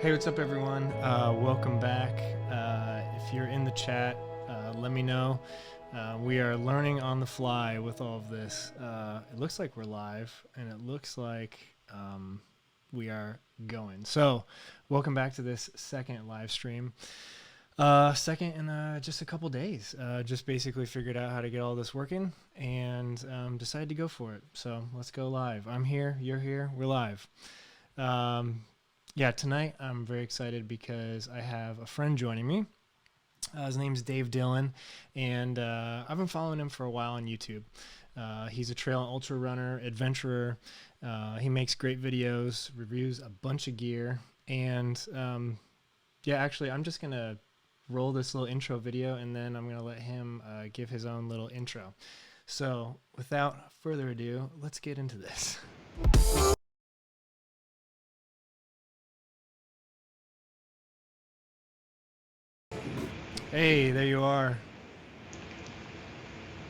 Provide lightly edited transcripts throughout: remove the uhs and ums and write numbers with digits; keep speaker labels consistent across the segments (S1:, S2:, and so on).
S1: Hey, what's up, everyone? Welcome back. If you're in the chat, let me know. We are learning on the fly with all of this. It looks like we're live, and it looks like we are going. So, welcome back to this second live stream. Second in just a couple days. Just basically figured out how to get all this working and decided to go for it. So, let's go live. I'm here, you're here, we're live. Yeah, tonight I'm very excited because I have a friend joining me. His name's Dave Dillon, and I've been following him for a while on YouTube. He's a trail and ultra runner, adventurer. He makes great videos, reviews a bunch of gear, and yeah, actually, I'm just gonna roll this little intro video, and then I'm gonna let him give his own little intro. So, without further ado, let's get into this. Hey, there you are.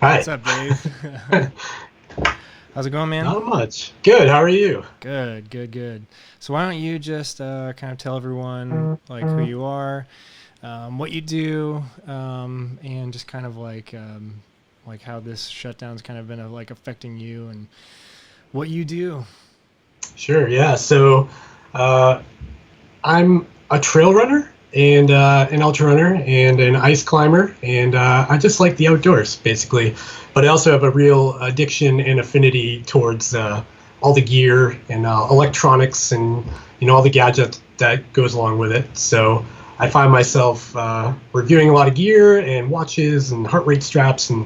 S2: Hi.
S1: What's up, Dave? How's it going, man?
S2: Not much. Good. How are you?
S1: Good, good, good. So why don't you just kind of tell everyone like who you are, what you do, and just kind of like how this shutdown's kind of been like affecting you and what you do.
S2: Sure. Yeah. So I'm a trail runner and an ultra runner and an ice climber, and I just like the outdoors basically. But I also have a real addiction and affinity towards all the gear and electronics and all the gadgets that goes along with it. So I find myself reviewing a lot of gear and watches and heart rate straps and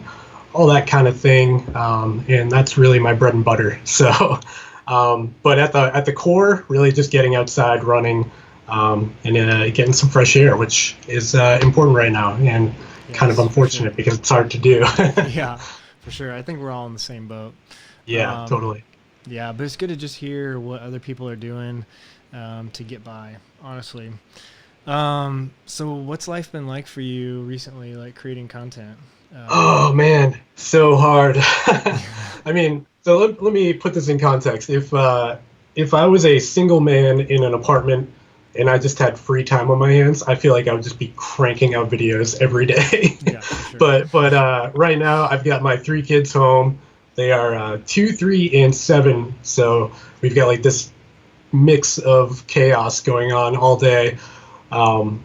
S2: all that kind of thing, and that's really my bread and butter. So, but at the core, really just getting outside, running, and getting some fresh air, which is important right now, and yes, kind of unfortunate because it's hard to do.
S1: Yeah, for sure. I think we're all in the same boat.
S2: Yeah, totally.
S1: Yeah, but it's good to just hear what other people are doing to get by, honestly. So what's life been like for you recently, like creating content?
S2: Oh man, so hard. I mean, so let me put this in context. If I was a single man in an apartment and I just had free time on my hands, I feel like I would just be cranking out videos every day. Yeah, for sure. But right now I've got my 3 kids home. They are 2, 3, and 7. So we've got like this mix of chaos going on all day.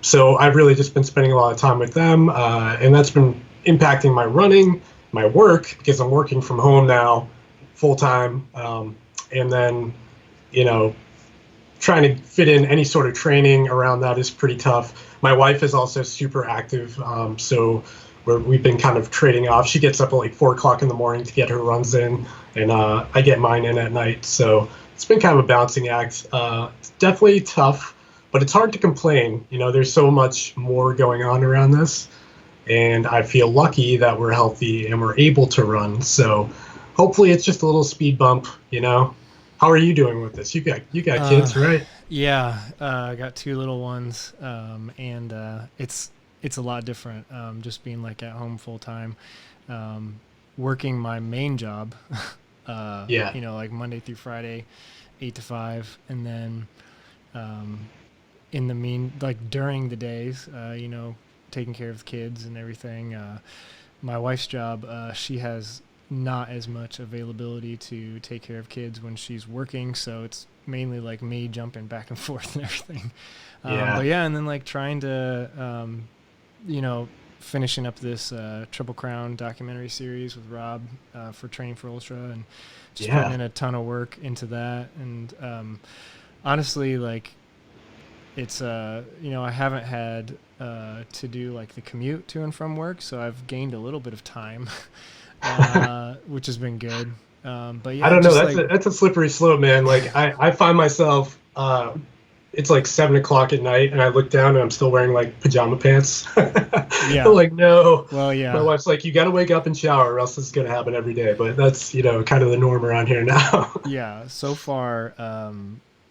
S2: So I've really just been spending a lot of time with them, and that's been impacting my running, my work, because I'm working from home now full time, and then trying to fit in any sort of training around that is pretty tough. My wife is also super active, so we've been kind of trading off. She gets up at like 4 o'clock in the morning to get her runs in, and I get mine in at night. So it's been kind of a balancing act. It's definitely tough, but it's hard to complain. There's so much more going on around this, and I feel lucky that we're healthy and we're able to run. So hopefully it's just a little speed bump. How are you doing with this? You got kids, right?
S1: Yeah, I got 2 little ones, and it's a lot different. Just being like at home full time, working my main job.
S2: Yeah.
S1: Like Monday through Friday, 8 to 5, and then during the days, taking care of the kids and everything. My wife's job, she has not as much availability to take care of kids when she's working, so it's mainly like me jumping back and forth and everything.
S2: Yeah.
S1: But yeah, and then like trying to finishing up this Triple Crown documentary series with Rob for Training for Ultra, and just putting in a ton of work into that. And honestly, like it's I haven't had to do like the commute to and from work, so I've gained a little bit of time. Which has been good. But yeah,
S2: I don't know. That's a slippery slope, man. Like I find myself, it's like 7 o'clock at night, and I look down and I'm still wearing like pajama pants. Yeah. I'm like, no.
S1: Well, yeah.
S2: My wife's like, you got to wake up and shower, or else this is gonna happen every day. But that's kind of the norm around here now.
S1: Yeah. So far,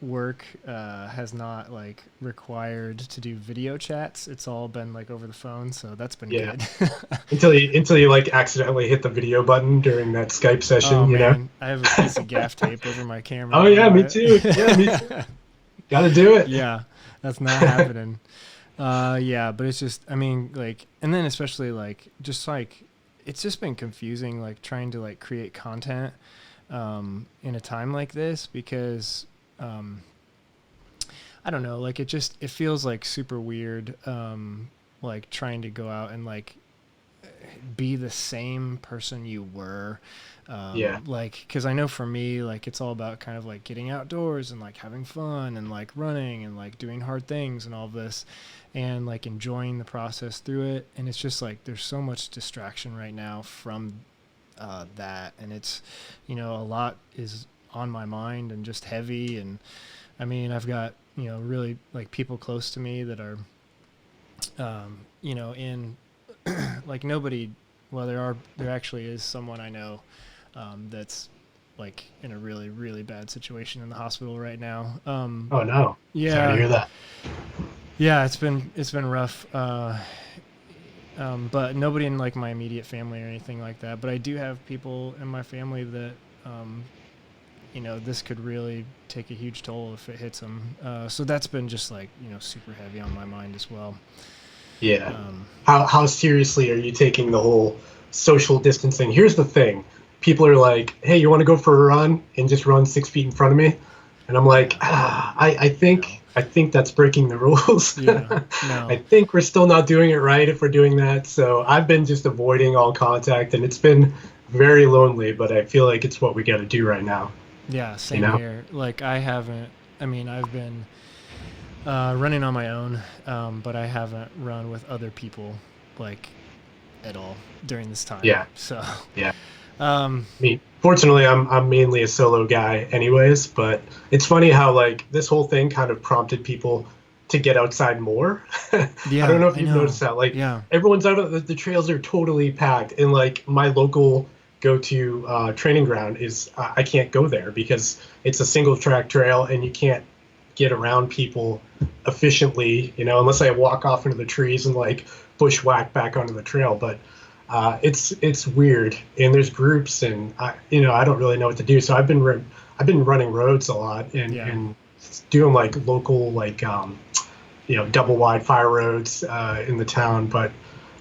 S1: work has not like required to do video chats. It's all been like over the phone, so that's been good.
S2: until you like accidentally hit the video button during that Skype session.
S1: Oh, man. I have a piece of gaff tape over my camera.
S2: Oh yeah, me too. Yeah, me too. Gotta do it.
S1: Yeah. That's not happening. Yeah, but it's just, I mean, like, and then especially like, just like, it's just been confusing, like trying to like create content, in a time like this because, I don't know, like it feels like super weird, like trying to go out and like be the same person you were.
S2: Yeah.
S1: Like, cause I know for me, like it's all about kind of like getting outdoors and like having fun and like running and like doing hard things and all this and like enjoying the process through it. And it's just like, there's so much distraction right now from, that. And it's, a lot is on my mind and just heavy. And I mean, I've got, really like people close to me that are, in like nobody, well, there actually is someone I know, that's like in a really, really bad situation in the hospital right now.
S2: Oh no.
S1: Yeah.
S2: Sorry to hear that.
S1: Yeah, it's been rough. But nobody in like my immediate family or anything like that. But I do have people in my family that, this could really take a huge toll if it hits them. So that's been just like, super heavy on my mind as well.
S2: Yeah. How seriously are you taking the whole social distancing? Here's the thing. People are like, hey, you want to go for a run and just run 6 feet in front of me? And I'm like, I think that's breaking the rules.
S1: Yeah, no.
S2: I think we're still not doing it right if we're doing that. So I've been just avoiding all contact, and it's been very lonely, but I feel like it's what we got to do right now.
S1: Yeah, same here. Like I've been running on my own, but I haven't run with other people like at all during this time.
S2: Yeah.
S1: So
S2: yeah. I mean, fortunately, I'm mainly a solo guy, anyways. But it's funny how like this whole thing kind of prompted people to get outside more.
S1: Yeah,
S2: I don't know if you've noticed that. Like, everyone's out. The trails are totally packed, and like my local go-to training ground is I can't go there because it's a single track trail, and you can't get around people efficiently, unless I walk off into the trees and like bushwhack back onto the trail. But it's weird, and there's groups, and I don't really know what to do. So I've been running roads a lot and doing like local like double wide fire roads in the town, but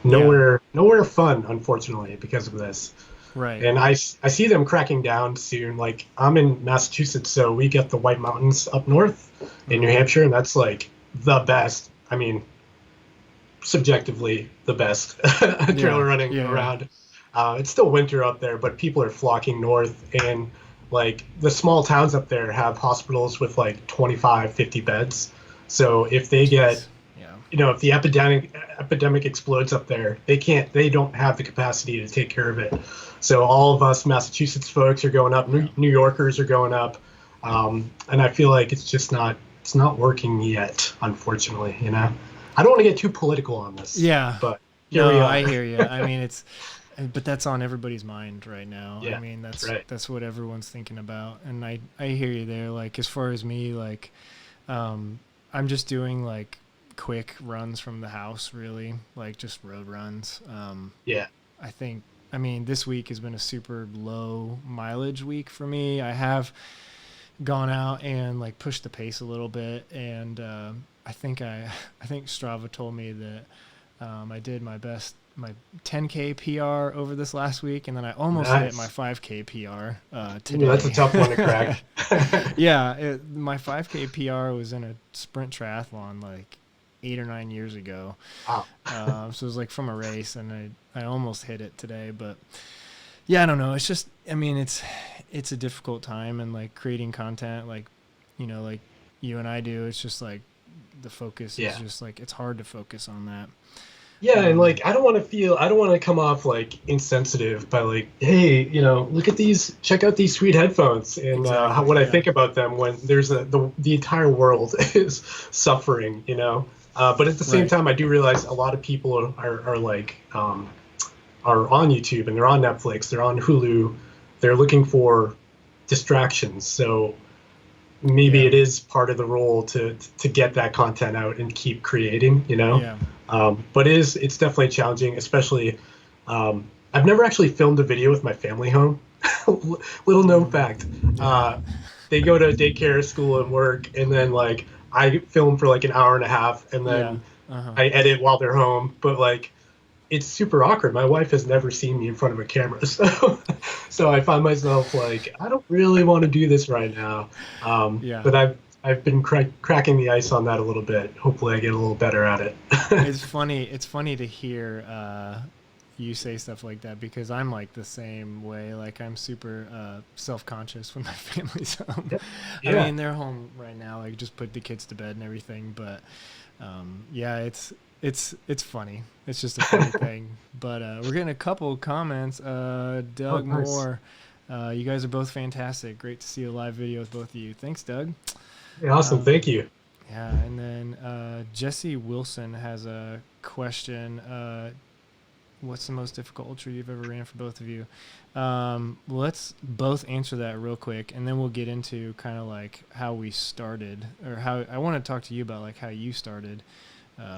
S2: nowhere fun, unfortunately, because of this.
S1: Right.
S2: And I see them cracking down soon. Like I'm in Massachusetts, so we get the White Mountains up north in New Hampshire, and that's like the best. I mean, subjectively the best trail running around. It's still winter up there, but people are flocking north, and like the small towns up there have hospitals with like 25, 50 beds. So if they get, if the epidemic explodes up there, they don't have the capacity to take care of it. So all of us Massachusetts folks are going up, New Yorkers are going up. And I feel like it's not working yet, unfortunately, I don't want to get too political on this.
S1: Yeah.
S2: But
S1: here we are. I hear you. I mean, but that's on everybody's mind right now.
S2: Yeah,
S1: I mean, that's
S2: right.
S1: That's what everyone's thinking about. And I hear you there. Like, as far as me, like, I'm just doing like quick runs from the house, really, like just road runs. I mean, this week has been a super low mileage week for me. I have gone out and like pushed the pace a little bit, and I think Strava told me that I did my 10K PR over this last week, and then I almost hit my 5K PR today.
S2: Ooh, that's a tough one to crack.
S1: Yeah, my 5K PR was in a sprint triathlon like 8 or 9 years ago.
S2: Wow.
S1: So it was like from a race, and I almost hit it today. But yeah, I don't know. It's just, I mean, it's a difficult time, and like creating content, like, like you and I do, it's just like the focus is just like, it's hard to focus on that.
S2: Yeah, and like I don't want to come off like insensitive by like, hey, check out these sweet headphones, and I think about them when there's the entire world is suffering, But at the same time, I do realize a lot of people are like are on YouTube, and they're on Netflix, they're on Hulu, they're looking for distractions. So maybe it is part of the role to get that content out and keep creating,
S1: Yeah.
S2: But it's definitely challenging, especially I've never actually filmed a video with my family home. Little known fact. They go to daycare, school, and work, and then like I film for like an hour and a half, and
S1: Yeah.
S2: then
S1: Uh-huh.
S2: I edit while they're home. But like, it's super awkward. My wife has never seen me in front of a camera, so I find myself like, I don't really want to do this right now.
S1: Yeah.
S2: But I've been cracking the ice on that a little bit. Hopefully, I get a little better at it.
S1: It's funny. It's funny to hear you say stuff like that because I'm like the same way. Like I'm super self-conscious when my family's home. I
S2: Yeah.
S1: mean, they're home right now. Like just put the kids to bed and everything. But yeah, it's funny. It's just a funny thing. But we're getting a couple comments.
S2: Oh,
S1: Doug
S2: nice.
S1: Moore, you guys are both fantastic. Great to see a live video with both of you. Thanks, Doug.
S2: Yeah, awesome. Thank
S1: Um,
S2: you.
S1: yeah, and then Jesse Wilson has a question. What's the most difficult ultra you've ever ran for both of you? Let's both answer that real quick, and then we'll get into kind of like how we started, or how I want to talk to you about like how you started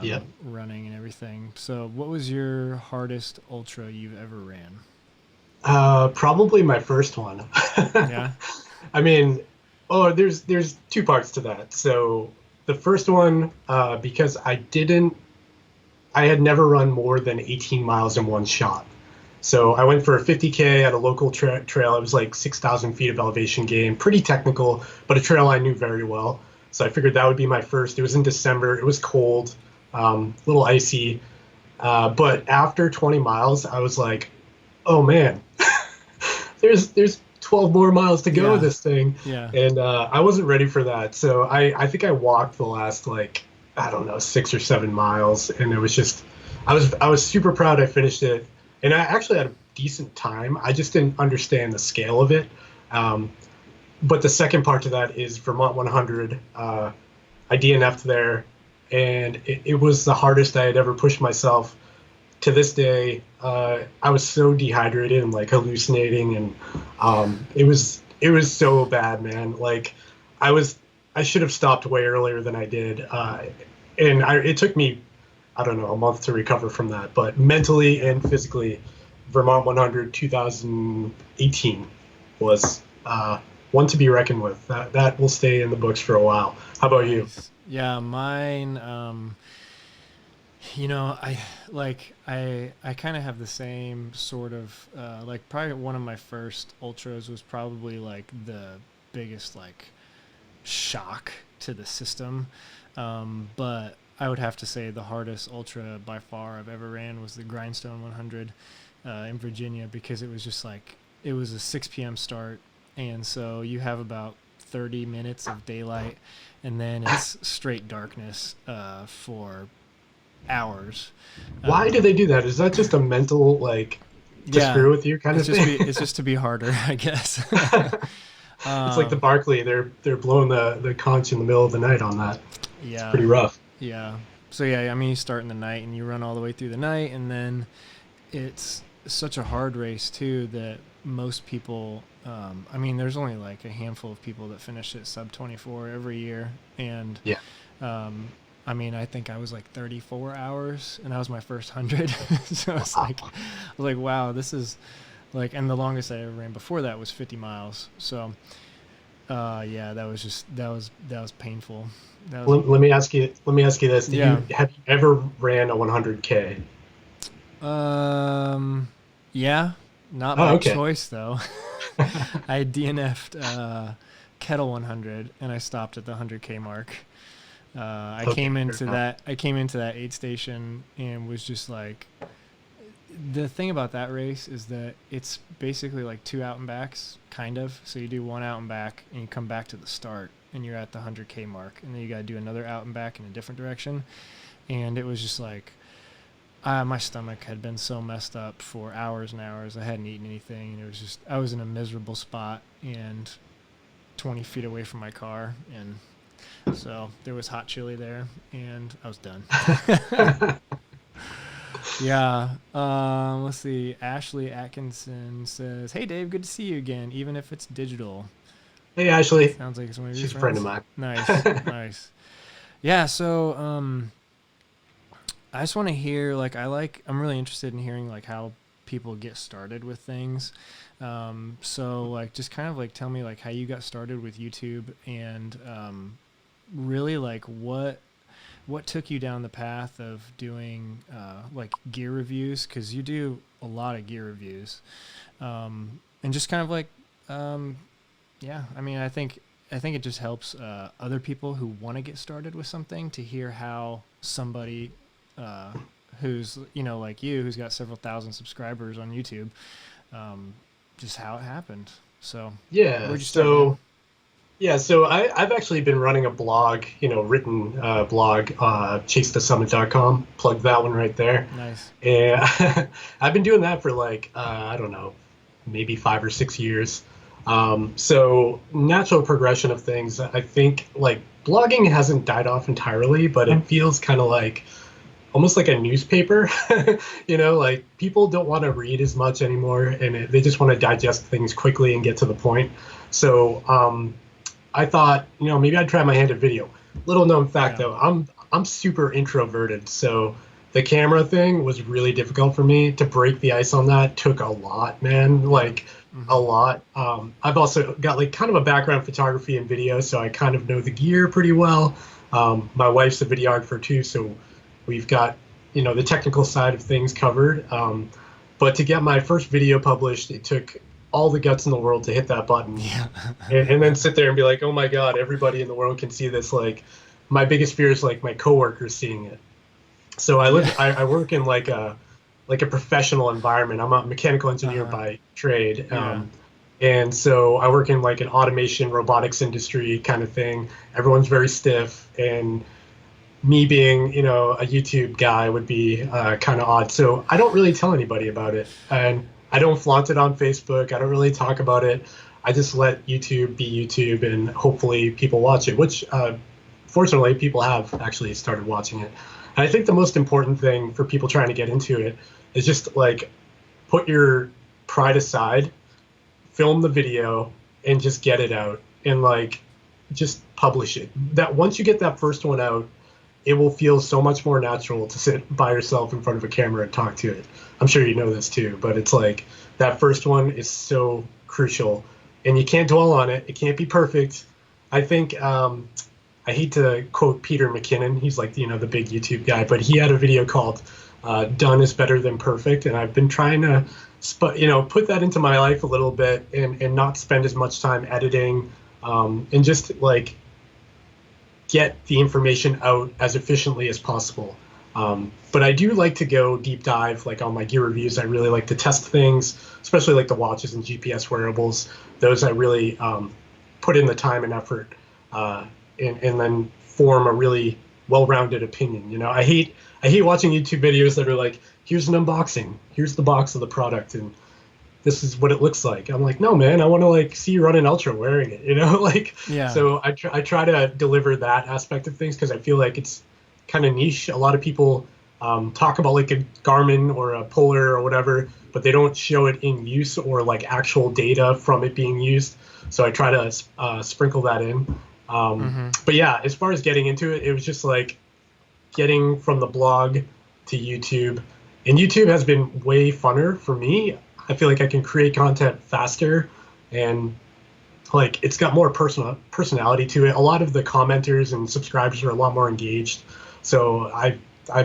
S2: Yeah.
S1: running and everything. So, what was your hardest ultra you've ever ran?
S2: Probably my first one.
S1: Yeah.
S2: I mean, oh, there's two parts to that. So the first one, because I had never run more than 18 miles in one shot. So I went for a 50K at a local trail. It was like 6,000 feet of elevation gain, pretty technical, but a trail I knew very well. So I figured that would be my first. It was in December. It was cold, a little icy. But after 20 miles, I was like, oh man, there's 12 more miles to go with
S1: Yeah.
S2: this thing,
S1: Yeah.
S2: and I wasn't ready for that. So I think I walked the last like, I don't know, 6 or 7 miles, and it was just I was super proud I finished it, and I actually had a decent time. I just didn't understand the scale of it. Um, but the second part to that is Vermont 100. I DNF'd there, and it was the hardest I had ever pushed myself. To this day, I was so dehydrated and like hallucinating, and it was so bad, man. Like I was I should have stopped way earlier than I did, and it took me, I don't know, a month to recover from that. But mentally
S1: Yeah.
S2: and physically, Vermont 100 2018 was one to be reckoned with. That will stay in the books for a while. How about you?
S1: Nice. Yeah, mine. I I kind of have the same sort of like probably one of my first ultras was probably like the biggest like shock to the system. But I would have to say the hardest ultra by far I've ever ran was the Grindstone 100 in Virginia because it was just like it was a 6 p.m. start, and so you have about 30 minutes of daylight, and then it's straight darkness for hours.
S2: Why do
S1: Um,
S2: they do that? Is that just a mental like to
S1: yeah,
S2: screw with you kind of thing?
S1: it's just to be harder, I guess.
S2: It's like the
S1: um,
S2: Barkley. They're blowing the conch in the middle of the night on that. It's
S1: yeah,
S2: pretty rough.
S1: yeah. So yeah, I mean, you start in the night and you run all the way through the night, and then it's such a hard race too that most people. I mean, there's only like a handful of people that finish it sub 24 every year, and
S2: Yeah.
S1: um, I mean, I think I was like 34 hours, and that was my first 100. So it's like, I was like, wow, this is like, and the longest I ever ran before that was 50 miles. So, yeah, that was painful. That was,
S2: Let me ask you this.
S1: yeah.
S2: Have you ever ran a 100K?
S1: Um, yeah, not
S2: Oh,
S1: by
S2: okay.
S1: choice though. I DNF'd Kettle 100, and I stopped at the 100K mark. I
S2: Okay,
S1: came
S2: fair
S1: into
S2: enough.
S1: that. I came into that aid station and was just like, the thing about that race is that it's basically like two out and backs, kind of. So you do one out and back, and you come back to the start, and you're at the 100K mark, and then you got to do another out and back in a different direction. And it was just like, my stomach had been so messed up for hours and hours. I hadn't eaten anything, and it was just I was in a miserable spot and 20 feet away from my car, and so there was hot chili there, and I was done. Yeah. Let's see. Ashley Atkinson says, "Hey Dave, good to see you again, even if it's digital."
S2: Hey, Ashley.
S1: Sounds like it's one of your
S2: She's a friend of
S1: friends.
S2: mine.
S1: Nice, nice. Yeah. So, I just want to hear I'm really interested in hearing like how people get started with things. So like just kind of like tell me like how you got started with YouTube and really like what took you down the path of doing like gear reviews, because you do a lot of gear reviews, and just kind of like yeah, I mean, I think it just helps other people who want to get started with something to hear how somebody who's, you know, like you, who's got several thousand subscribers on YouTube, just how it happened. So
S2: Yeah.
S1: where'd you start, man?
S2: Yeah, so I've actually been running a blog, written blog, chasetosummit.com. Plug that one right there.
S1: Nice.
S2: And I've been doing that for like, I don't know, maybe 5 or 6 years. So natural progression of things, I think like blogging hasn't died off entirely, but it feels kind of like almost like a newspaper. Like people don't want to read as much anymore, and they just want to digest things quickly and get to the point. So I thought, maybe I'd try my hand at video. Little known fact though, I'm super introverted, so the camera thing was really difficult for me. To break the ice on that took a lot, man. Like a lot. I've also got like kind of a background in photography and video, so I kind of know the gear pretty well. My wife's a videographer too, so we've got, the technical side of things covered. But to get my first video published, it took all the guts in the world to hit that button, and then sit there and be like, oh my God, everybody in the world can see this. Like, my biggest fear is like my coworkers seeing it. So I work in like a professional environment. I'm a mechanical engineer by trade. And so I work in like an automation robotics industry kind of thing. Everyone's very stiff, and me being, a YouTube guy would be kind of odd. So I don't really tell anybody about it. And I don't flaunt it on Facebook. I don't really talk about it. I just let YouTube be YouTube, and hopefully people watch it, which fortunately people have actually started watching it. And I think the most important thing for people trying to get into it is just like put your pride aside, film the video, and just get it out, and like just publish it. That once you get that first one out, it will feel so much more natural to sit by yourself in front of a camera and talk to it. I'm sure you know this too, but it's like that first one is so crucial, and you can't dwell on it. It can't be perfect. I think I hate to quote Peter McKinnon. He's like, the big YouTube guy, but he had a video called "Done is Better Than Perfect," and I've been trying to, put that into my life a little bit, and not spend as much time editing, and just like get the information out as efficiently as possible. But I do like to go deep dive, like on my gear reviews. I really like to test things, especially like the watches and GPS wearables. Those I really put in the time and effort, and then form a really well-rounded opinion. I hate watching YouTube videos that are like, here's an unboxing, here's the box of the product, and this is what it looks like. I'm like, no, man, I want to like see you run an ultra wearing it, So I try to deliver that aspect of things, because I feel like it's kind of niche. A lot of people talk about like a Garmin or a Polar or whatever, but they don't show it in use or like actual data from it being used. So I try to sprinkle that in. But yeah, as far as getting into it, it was just like getting from the blog to YouTube. And YouTube has been way funner for me. I feel like I can create content faster, and like it's got more personality to it. A lot of the commenters and subscribers are a lot more engaged. So I've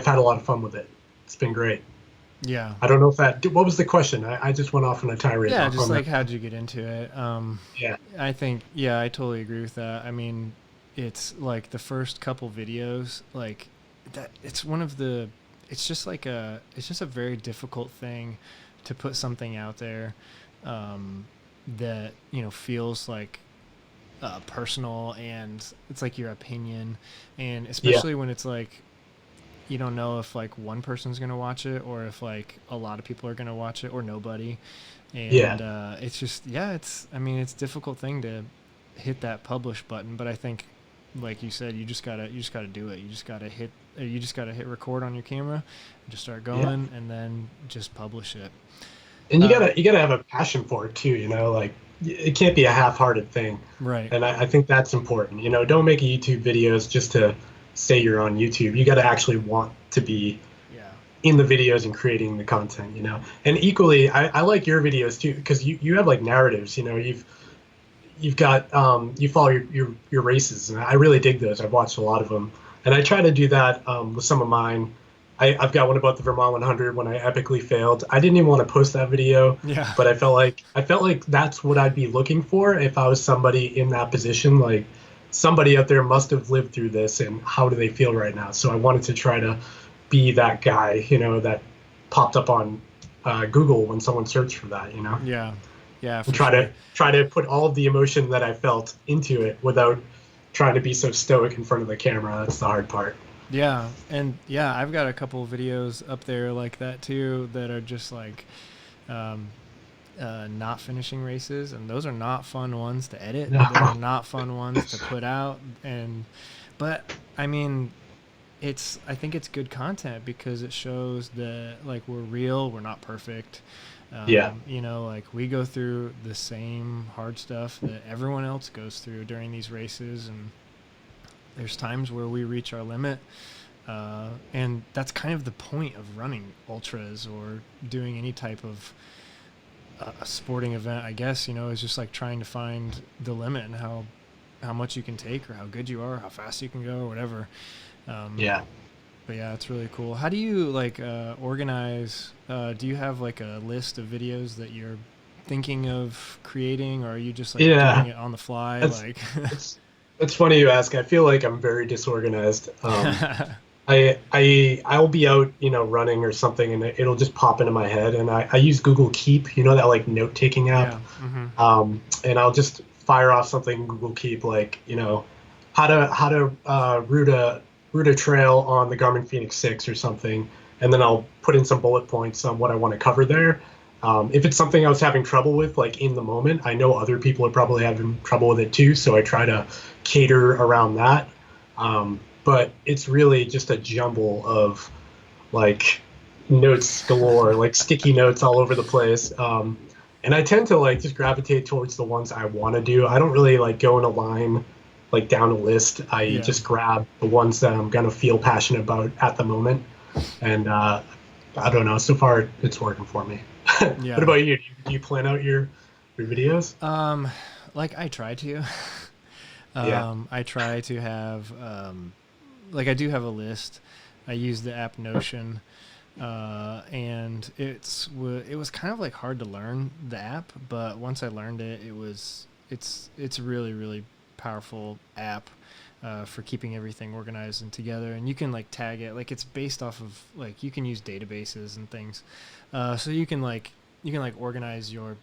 S2: had a lot of fun with it. It's been great.
S1: Yeah.
S2: I don't know if what was the question? I just went off on a tirade.
S1: Yeah, just like how'd you get into it?
S2: Yeah.
S1: I think, I totally agree with that. I mean, it's like the first couple videos, like that. It's just a very difficult thing to put something out there that feels like personal, and it's like your opinion, and especially when it's like you don't know if like one person's gonna watch it, or if like a lot of people are gonna watch it, or nobody. And it's just it's a difficult thing to hit that publish button, but I think, like you said, you just gotta do it. You just gotta hit record on your camera and just start going, and then just publish it.
S2: And you gotta have a passion for it too, like it can't be a half-hearted thing.
S1: Right.
S2: And I think that's important. Don't make YouTube videos just to say you're on YouTube. You gotta actually want to be in the videos and creating the content, And equally, I like your videos too, because you have like narratives, you've got you follow your races, and I really dig those. I've watched a lot of them, and I try to do that with some of mine. I've got one about the Vermont 100 when I epically failed. I didn't even want to post that video,
S1: Yeah.
S2: but I felt like that's what I'd be looking for if I was somebody in that position. Like somebody out there must have lived through this, and how do they feel right now? So I wanted to try to be that guy, that popped up on Google when someone searched for that,
S1: Yeah. Yeah.
S2: and try to put all of the emotion that I felt into it without trying to be so stoic in front of the camera. That's the hard part.
S1: Yeah, and yeah, I've got a couple of videos up there like that too that are just like not finishing races, and those are not fun ones to edit.
S2: No.
S1: They're not fun ones to put out, but I mean, I think it's good content because it shows that like we're real, we're not perfect.
S2: Yeah.
S1: Like we go through the same hard stuff that everyone else goes through during these races, and there's times where we reach our limit, and that's kind of the point of running ultras or doing any type of a sporting event, I guess, is just like trying to find the limit and how much you can take or how good you are, how fast you can go or whatever.
S2: Yeah.
S1: But yeah, it's really cool. How do you like organize? Do you have like a list of videos that you're thinking of creating, or are you just like doing it on the fly?
S2: It's funny you ask. I feel like I'm very disorganized. I'll be out, running or something, and it'll just pop into my head. And I use Google Keep, that like note taking app.
S1: Yeah. Mm-hmm.
S2: And I'll just fire off something in Google Keep, like how to route a trail on the Garmin Fenix 6 or something, and then I'll put in some bullet points on what I want to cover there. If it's something I was having trouble with, like in the moment, I know other people are probably having trouble with it too, so I try to cater around that. But it's really just a jumble of like notes galore, like sticky notes all over the place. And I tend to like just gravitate towards the ones I want to do. I don't really like go in a line, like down a list. I just grab the ones that I'm gonna feel passionate about at the moment. And I don't know. So far, it's working for me.
S1: Yeah.
S2: What about you? Do you plan out your videos?
S1: Like I try to.
S2: Yeah.
S1: I try to have like I do have a list. I use the app Notion, and it was kind of like hard to learn the app, but once I learned it, it's really really powerful app for keeping everything organized and together. And you can like tag it, like it's based off of like you can use databases and things, so you can organize your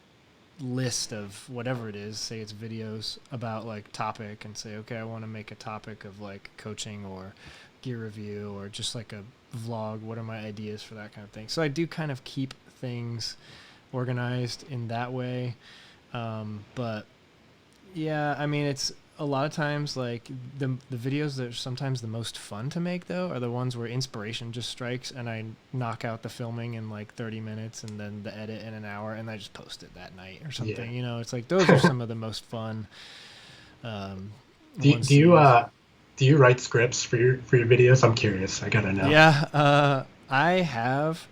S1: list of whatever it is, say it's videos about like topic, and say, okay, I want to make a topic of like coaching or gear review or just like a vlog. What are my ideas for that kind of thing? So I do kind of keep things organized in that way. But yeah, I mean, it's a lot of times like the videos that are sometimes the most fun to make though are the ones where inspiration just strikes and I knock out the filming in like 30 minutes and then the edit in an hour and I just post it that night or something. Yeah. It's like those are some of the most fun.
S2: Do you write scripts for your videos? I'm curious. I gotta know.
S1: Yeah, I have.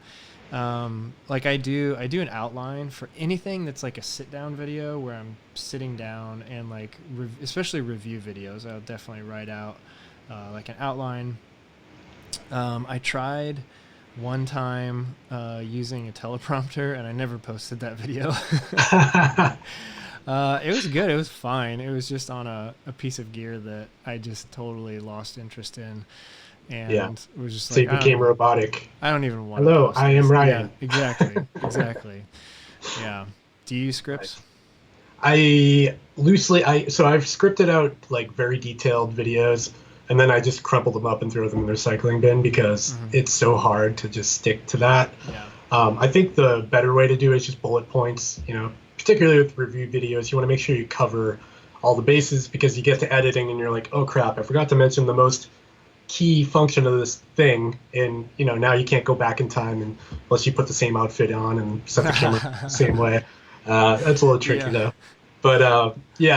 S1: Like I do an outline for anything that's like a sit down video where I'm sitting down, and like especially review videos, I'll definitely write out like an outline. I tried one time using a teleprompter, and I never posted that video. It was good. It was fine. It was just on a piece of gear that I just totally lost interest in. And it was just
S2: so
S1: like,
S2: you became robotic.
S1: I don't even want
S2: Hello,
S1: to.
S2: I am Ryan.
S1: Yeah, exactly. Yeah. Do you use scripts?
S2: So I've scripted out like very detailed videos, and then I just crumple them up and throw them in the recycling bin because it's so hard to just stick to that.
S1: Yeah.
S2: I think the better way to do it is just bullet points, particularly with review videos. You want to make sure you cover all the bases, because you get to editing and you're like, oh crap, I forgot to mention the most key function of this thing, and now you can't go back in time unless you put the same outfit on and set the camera the same way. That's a little tricky though. But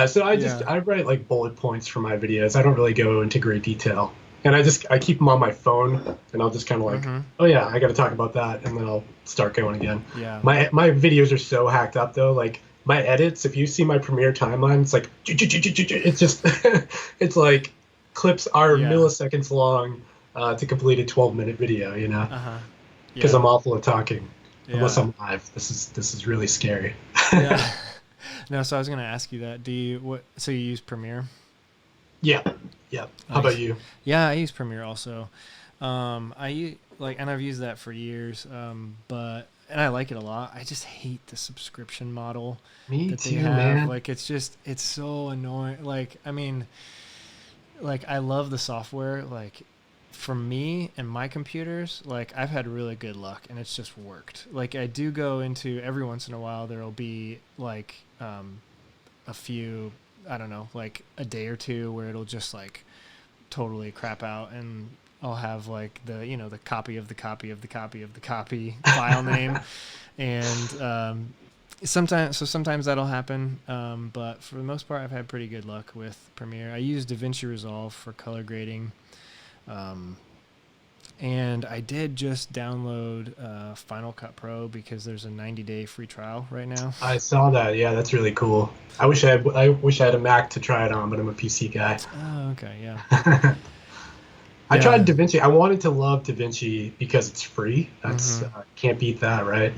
S2: so I write like bullet points for my videos. I don't really go into great detail, and I keep them on my phone, and I'll just kind of like, oh yeah, I got to talk about that, and then I'll start going again.
S1: Yeah.
S2: My videos are so hacked up though. Like my edits, if you see my Premiere timeline, it's like it's just it's like clips are milliseconds long to complete a 12-minute video, you know, because I'm awful at talking. Unless I'm live, this is really scary.
S1: Yeah. No, so I was gonna ask you that. So you use Premiere?
S2: Yeah. Nice. How about you?
S1: Yeah, I use Premiere also. And I've used that for years. And I like it a lot. I just hate the subscription model.
S2: Me too, man.
S1: Like it's so annoying. Like, I mean, like I love the software. Like for me and my computers, like I've had really good luck and it's just worked. Like I do go into every once in a while, there'll be like a few, I don't know, like a day or two where it'll just like totally crap out, and I'll have like the copy of the copy of the copy of the copy file name. And sometimes that'll happen. But for the most part, I've had pretty good luck with Premiere. I use DaVinci Resolve for color grading. And I did just download Final Cut Pro because there's a 90-day free trial right now.
S2: I saw that. Yeah, that's really cool. I wish I had a Mac to try it on, but I'm a PC guy.
S1: Oh, okay, yeah.
S2: I tried DaVinci. I wanted to love DaVinci because it's free. That's can't beat that, right?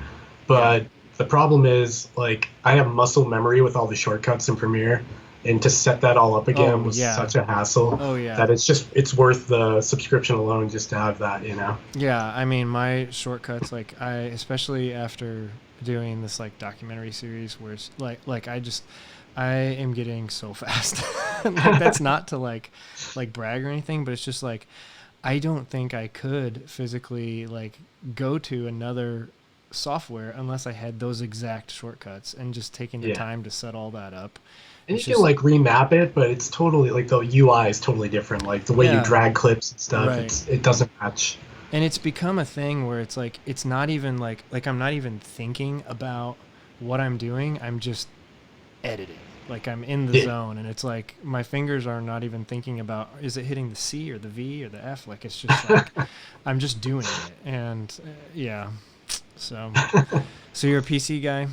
S2: But the problem is, like, I have muscle memory with all the shortcuts in Premiere, and to set that all up again was such a hassle. That it's worth the subscription alone just to have that, you know.
S1: Yeah, I mean, my shortcuts, like especially after doing this like documentary series where it's like I am getting so fast. Like, that's not to like brag or anything, but it's just like I don't think I could physically like go to another software unless I had those exact shortcuts, and just taking the time to set all that up.
S2: And you can like remap it, but it's totally like the UI is totally different. Like the way you drag clips and stuff, it doesn't match.
S1: And it's become a thing where it's like it's not even like I'm not even thinking about what I'm doing. I'm just editing. Like I'm in the zone, and it's like my fingers are not even thinking about is it hitting the C or the V or the F. Like it's just like I'm just doing it. And so you're a PC guy?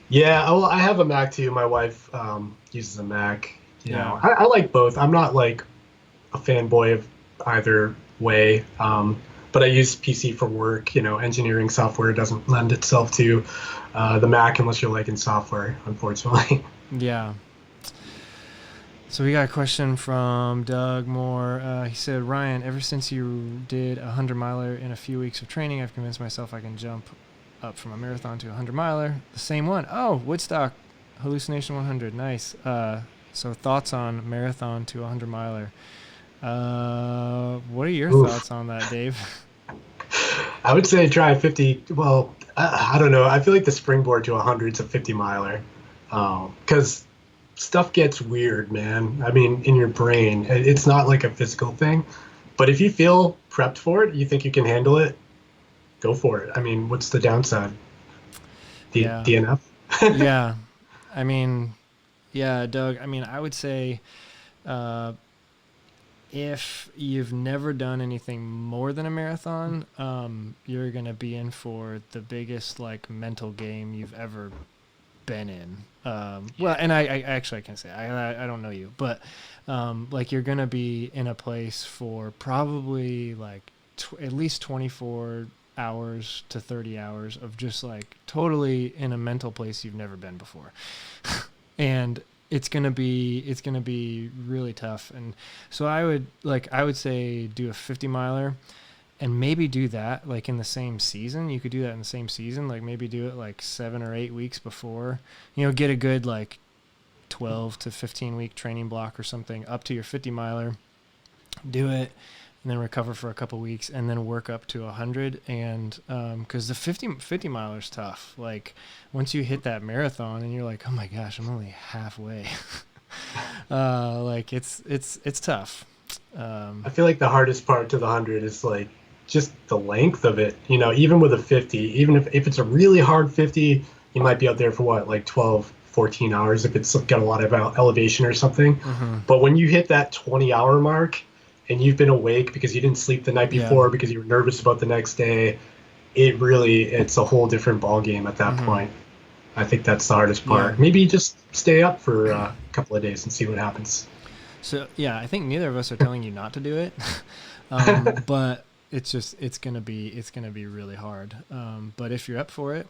S2: Yeah, well, I have a Mac too. My wife uses a Mac. You know, I like both. I'm not like a fanboy of either way, but I use PC for work. You know, engineering software doesn't lend itself to the Mac unless you're like in software, unfortunately.
S1: Yeah. So we got a question from Doug Moore. He said, Ryan, ever since you did a 100-miler in a few weeks of training, I've convinced myself I can jump up from a marathon to a 100-miler. The same one. Oh, Woodstock Hallucination 100. Nice. So thoughts on marathon to a 100-miler. What are your thoughts on that, Dave?
S2: I would say try 50. Well, I don't know. I feel like the springboard to 100 is a 50-miler. Because stuff gets weird, man. I mean, in your brain. It's not like a physical thing. But if you feel prepped for it, you think you can handle it, go for it. I mean, what's the downside? DNF?
S1: Yeah. I mean, Doug, I mean, I would say if you've never done anything more than a marathon, you're going to be in for the biggest, like, mental game you've ever been in. Well, and I actually, I can say, I don't know you, but like, you're going to be in a place for probably, like, at least 24 hours to 30 hours of just like totally in a mental place you've never been before. And it's going to be really tough. And so I would say do a 50-miler and maybe do that like in the same season. You could do that in the same season, like maybe do it like 7 or 8 weeks before, get a good like 12 to 15 week training block or something up to your 50-miler, do it, and then recover for a couple weeks, and then work up to 100. And because the 50 miler is tough. Like once you hit that marathon, and you're like, oh my gosh, I'm only halfway. Like it's tough.
S2: I feel like the hardest part to the 100 is like just the length of it. Even with a 50, even if it's a really hard 50, you might be out there for what, like 12, 14 hours if it's got a lot of elevation or something. Mm-hmm. But when you hit that 20-hour mark, and you've been awake because you didn't sleep the night before because you were nervous about the next day, it's a whole different ball game at that point. I think that's the hardest part.
S1: Yeah.
S2: Maybe just stay up for a couple of days and see what happens.
S1: So yeah, I think neither of us are telling you not to do it, but it's gonna be really hard. But if you're up for it,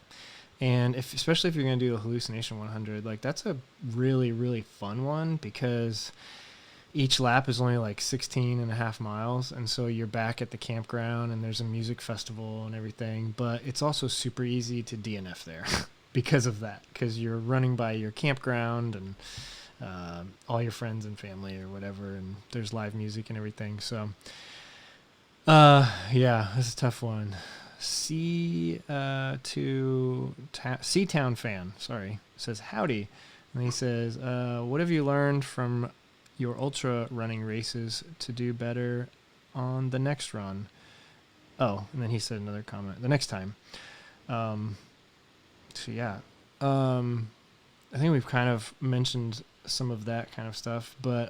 S1: and especially if you're gonna do the hallucination 100, like that's a really really fun one because each lap is only like 16 and a half miles, and so you're back at the campground and there's a music festival and everything, but it's also super easy to DNF there because of that, because you're running by your campground and all your friends and family or whatever, and there's live music and everything. So yeah, this is a tough one. Seatown fan, sorry, says howdy, and he says, what have you learned from your ultra running races to do better on the next run? Oh, and then he said another comment, the next time. So yeah, I think we've kind of mentioned some of that kind of stuff, but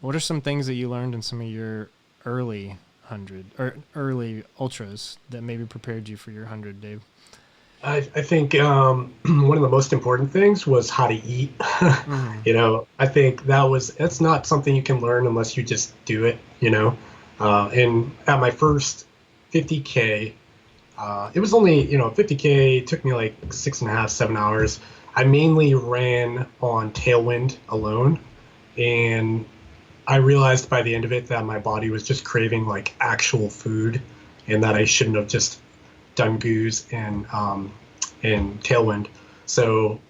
S1: what are some things that you learned in some of your early 100 or early ultras that maybe prepared you for your 100, Dave?
S2: I think one of the most important things was how to eat. I think that's not something you can learn unless you just do it, and at my first 50K, it was only, 50K took me like 6.5, 7 hours. I mainly ran on tailwind alone, and I realized by the end of it that my body was just craving like actual food, and that I shouldn't have just done goose and tailwind. So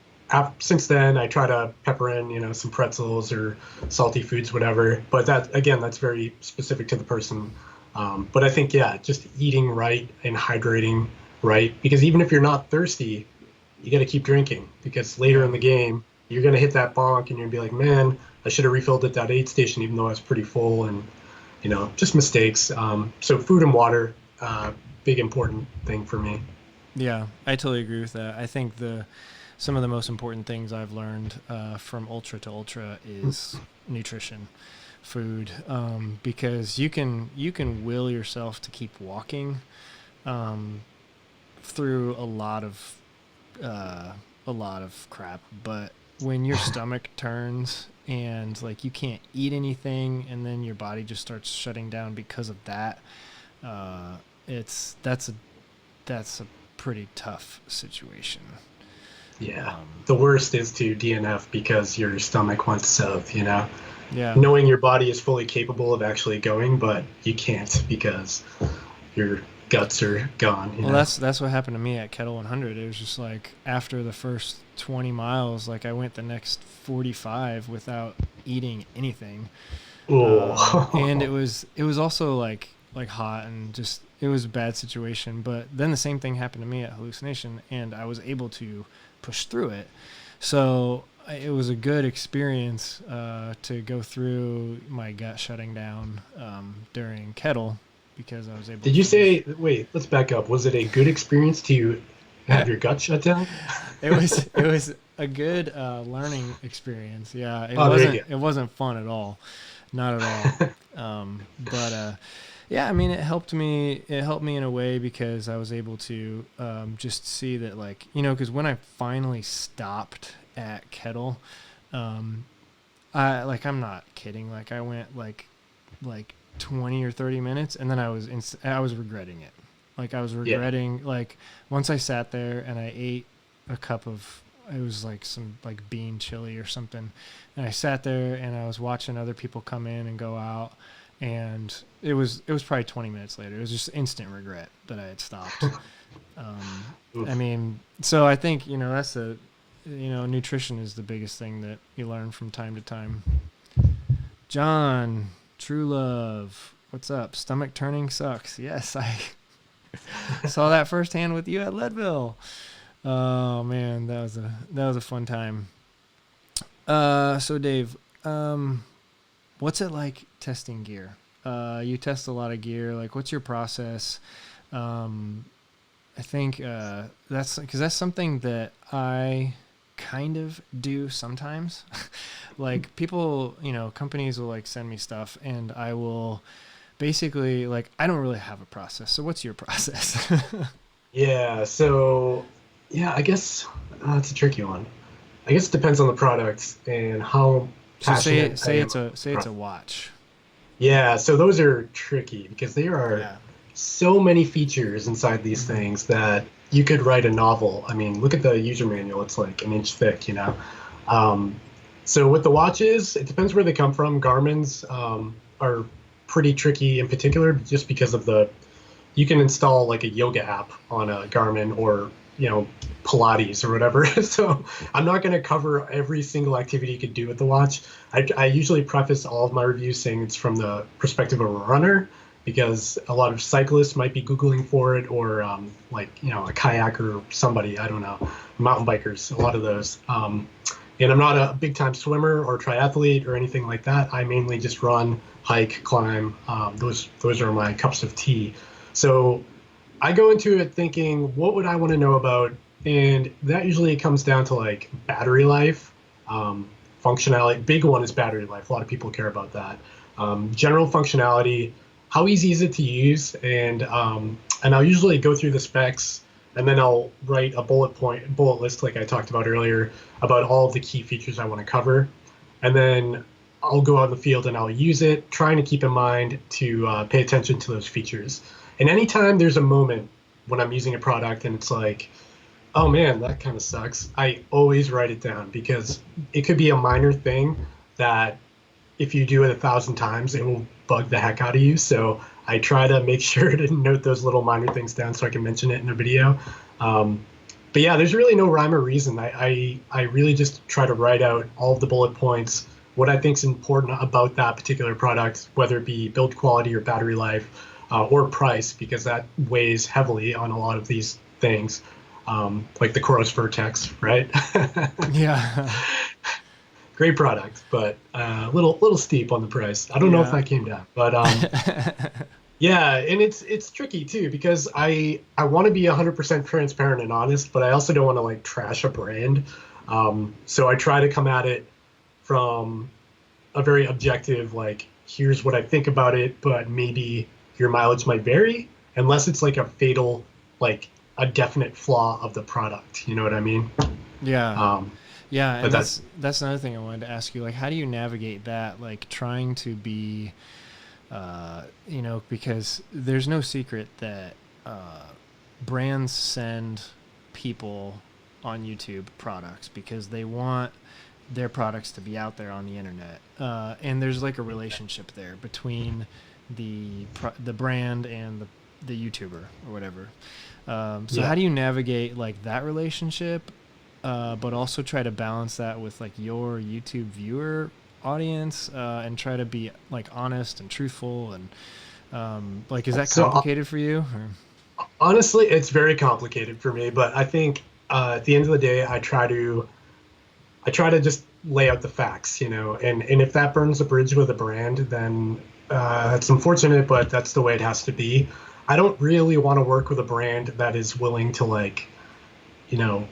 S2: since then, I try to pepper in, some pretzels or salty foods, whatever. But that's very specific to the person. But I think, yeah, just eating right and hydrating right, because even if you're not thirsty, you got to keep drinking, because later in the game, you're going to hit that bonk and you're going to be like, man, I should have refilled at that aid station, even though I was pretty full, and, just mistakes. So food and water, big important thing for me.
S1: Yeah, I totally agree with that. I think some of the most important things I've learned from ultra to ultra is nutrition, food, because you can will yourself to keep walking through a lot of crap, but when your stomach turns and like you can't eat anything, and then your body just starts shutting down because of that, that's a pretty tough situation.
S2: Yeah. The worst is to DNF because your stomach wants south,
S1: Yeah.
S2: Knowing your body is fully capable of actually going, but you can't because your guts are gone.
S1: Well, that's what happened to me at Kettle 100. It was just like after the first 20 miles, like I went the next 45 without eating anything. And it was also like hot, and just it was a bad situation. But then the same thing happened to me at hallucination, and I was able to push through it. So it was a good experience to go through my gut shutting down during Kettle, because I was able.
S2: Did you say? Wait, let's back up. Was it a good experience to have your gut shut down?
S1: It was a good learning experience. Yeah, it wasn't fun at all, not at all. But yeah, I mean, it helped me in a way, because I was able to just see that, like, because when I finally stopped at Kettle, I'm not kidding. Like I went like 20 or 30 minutes, and then I was regretting it. Like I was regretting, like once I sat there and I ate a cup of, it was like some like bean chili or something, and I sat there and I was watching other people come in and go out, and it was probably 20 minutes later. It was just instant regret that I had stopped. I mean, so I think, that's nutrition is the biggest thing that you learn from time to time. John, True Love, what's up? Stomach turning sucks. Yes, I saw that firsthand with you at Leadville. Oh man, that was a fun time. So Dave, what's it like testing gear? You test a lot of gear. Like, what's your process? I think that's something that I kind of do sometimes. Like people, companies will like send me stuff, and I will basically, like, I don't really have a process. So what's your process?
S2: Yeah, so Yeah, I guess it's a tricky one. I guess it depends on the product and how
S1: So say
S2: passionate I
S1: say
S2: am
S1: it's
S2: about
S1: a
S2: the
S1: say it's a
S2: product.
S1: watch.
S2: Yeah, so those are tricky because there are
S1: Yeah.
S2: so many features inside these
S1: Hmm.
S2: things that you could write a novel. I mean, look at the user manual; it's like an inch thick, you know. Um, so with the watches, it depends where they come from. Garmin's are pretty tricky in particular, just because of the you can install like a yoga app on a Garmin or Pilates or whatever. So I'm not going to cover every single activity you could do with the watch. I usually preface all of my reviews saying it's from the perspective of a runner because a lot of cyclists might be Googling for it or like, a kayaker or somebody, I don't know, mountain bikers, a lot of those. And I'm not a big time swimmer or triathlete or anything like that. I mainly just run, hike, climb. Those are my cups of tea. So I go into it thinking, what would I want to know about? And that usually comes down to like battery life, functionality. Big one is battery life. A lot of people care about that. General functionality, how easy is it to use? And I'll usually go through the specs and then I'll write a bullet list like I talked about earlier about all of the key features I want to cover. And then I'll go out in the field and I'll use it, trying to keep in mind to pay attention to those features. And anytime there's a moment when I'm using a product and it's like, oh man, that kind of sucks, I always write it down because it could be a minor thing that if you do it 1,000 times, it will bug the heck out of you. So I try to make sure to note those little minor things down so I can mention it in a video. Um, but yeah, there's really no rhyme or reason. I really just try to write out all of the bullet points, what I think is important about that particular product, whether it be build quality or battery life or price, because that weighs heavily on a lot of these things, like the Coros Vertex, right?
S1: Yeah.
S2: Great product, but a little steep on the price. I don't know if
S1: Yeah.
S2: that came down, but yeah, and it's tricky too because I want to be 100% transparent and honest, but I also don't want to like trash a brand. So I try to come at it from a very objective, like here's what I think about it, but maybe your mileage might vary unless it's like a fatal, like a definite flaw of the product. You know what I mean?
S1: Yeah.
S2: Um,
S1: Yeah,
S2: but
S1: and that's another thing I wanted to ask you. Like, how do you navigate that? Like, trying to be, because there's no secret that uh, brands send people on YouTube products because they want their products to be out there on the internet, and there's like a relationship there between the brand and the YouTuber or whatever. So
S2: yeah.
S1: how do you navigate like that relationship, but also try to balance that with like your YouTube viewer audience, and try to be like honest and truthful and like is that
S2: So
S1: complicated for you? Or?
S2: honestly, it's very complicated for me, but I think at the end of the day, I try to just lay out the facts, and if that burns a bridge with a brand, then it's unfortunate, but that's the way it has to be. I don't really want to work with a brand that is willing to like, you know,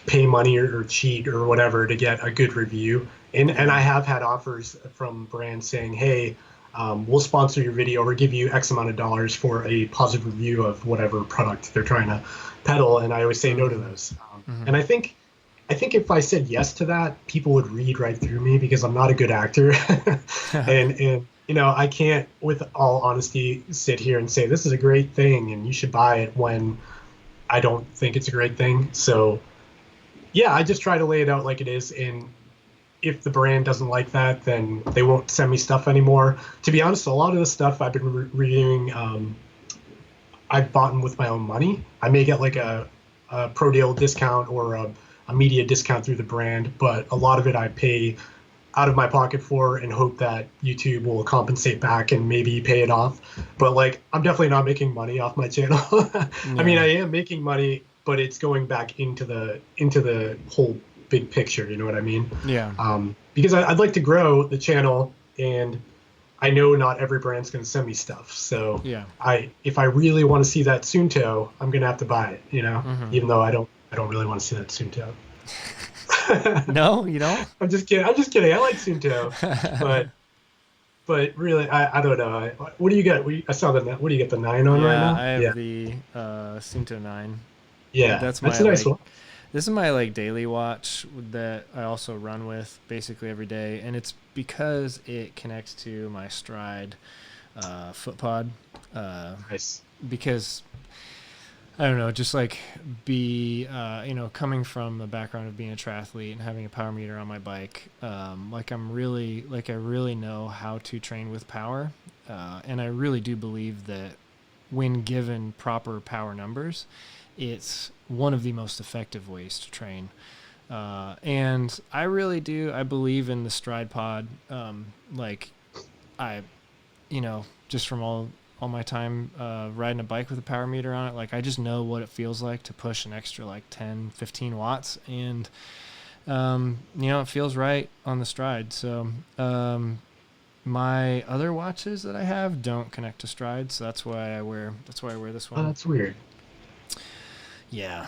S2: pay money or cheat or whatever to get a good review. And
S1: Yeah.
S2: I have had offers from brands saying, "Hey, we'll sponsor your video or give you X amount of dollars for a positive review of whatever product they're trying to peddle." And I always say no to
S1: Mm-hmm.
S2: those.
S1: Mm-hmm.
S2: And I think if I said yes to that, people would read right through me because I'm not a good actor, and I can't, with all honesty, sit here and say this is a great thing and you should buy it when I don't think it's a great thing. So yeah, I just try to lay it out like it is. And if the brand doesn't like that, then they won't send me stuff anymore. To be honest, a lot of the stuff I've been reviewing, I've bought them with my own money. I may get like a pro deal discount or a media discount through the brand, but a lot of it I pay out of my pocket for and hope that YouTube will compensate back and maybe pay it off. But like, I'm definitely not making money off my channel. I mean,
S1: Yeah.
S2: I am making money, but it's going back into the whole big picture. You know what I mean?
S1: Yeah.
S2: Because I'd like to grow the channel, and I know not every brand's going to send me stuff. So
S1: Yeah.
S2: if I really want to see that Sunto, I'm going to have to buy it.
S1: Mm-hmm.
S2: Even though I don't really want to see that Sunto.
S1: No, you don't.
S2: I'm just kidding. I'm just kidding. I like Sunto, but really, I don't know. What do you get? I saw the what do you get the 9 on right
S1: Yeah,
S2: now?
S1: I
S2: Yeah,
S1: have the Cinto 9.
S2: Yeah,
S1: That's
S2: that's
S1: my
S2: a nice
S1: like
S2: one.
S1: this is my like daily watch that I also run with basically every day, and it's because it connects to my Stride foot pod. Uh,
S2: Nice.
S1: because I don't know, just like coming from the background of being a triathlete and having a power meter on my bike, I really know how to train with power, and I really do believe that when given proper power numbers, it's one of the most effective ways to train. And I really do. I believe in the Stride Pod. Like I just from all my time riding a bike with a power meter on it, like I just know what it feels like to push an extra like 10, 15 watts, and it feels right on the Stride. So my other watches that I have don't connect to Stride, so that's why I wear this
S2: Oh,
S1: one.
S2: that's weird.
S1: Yeah.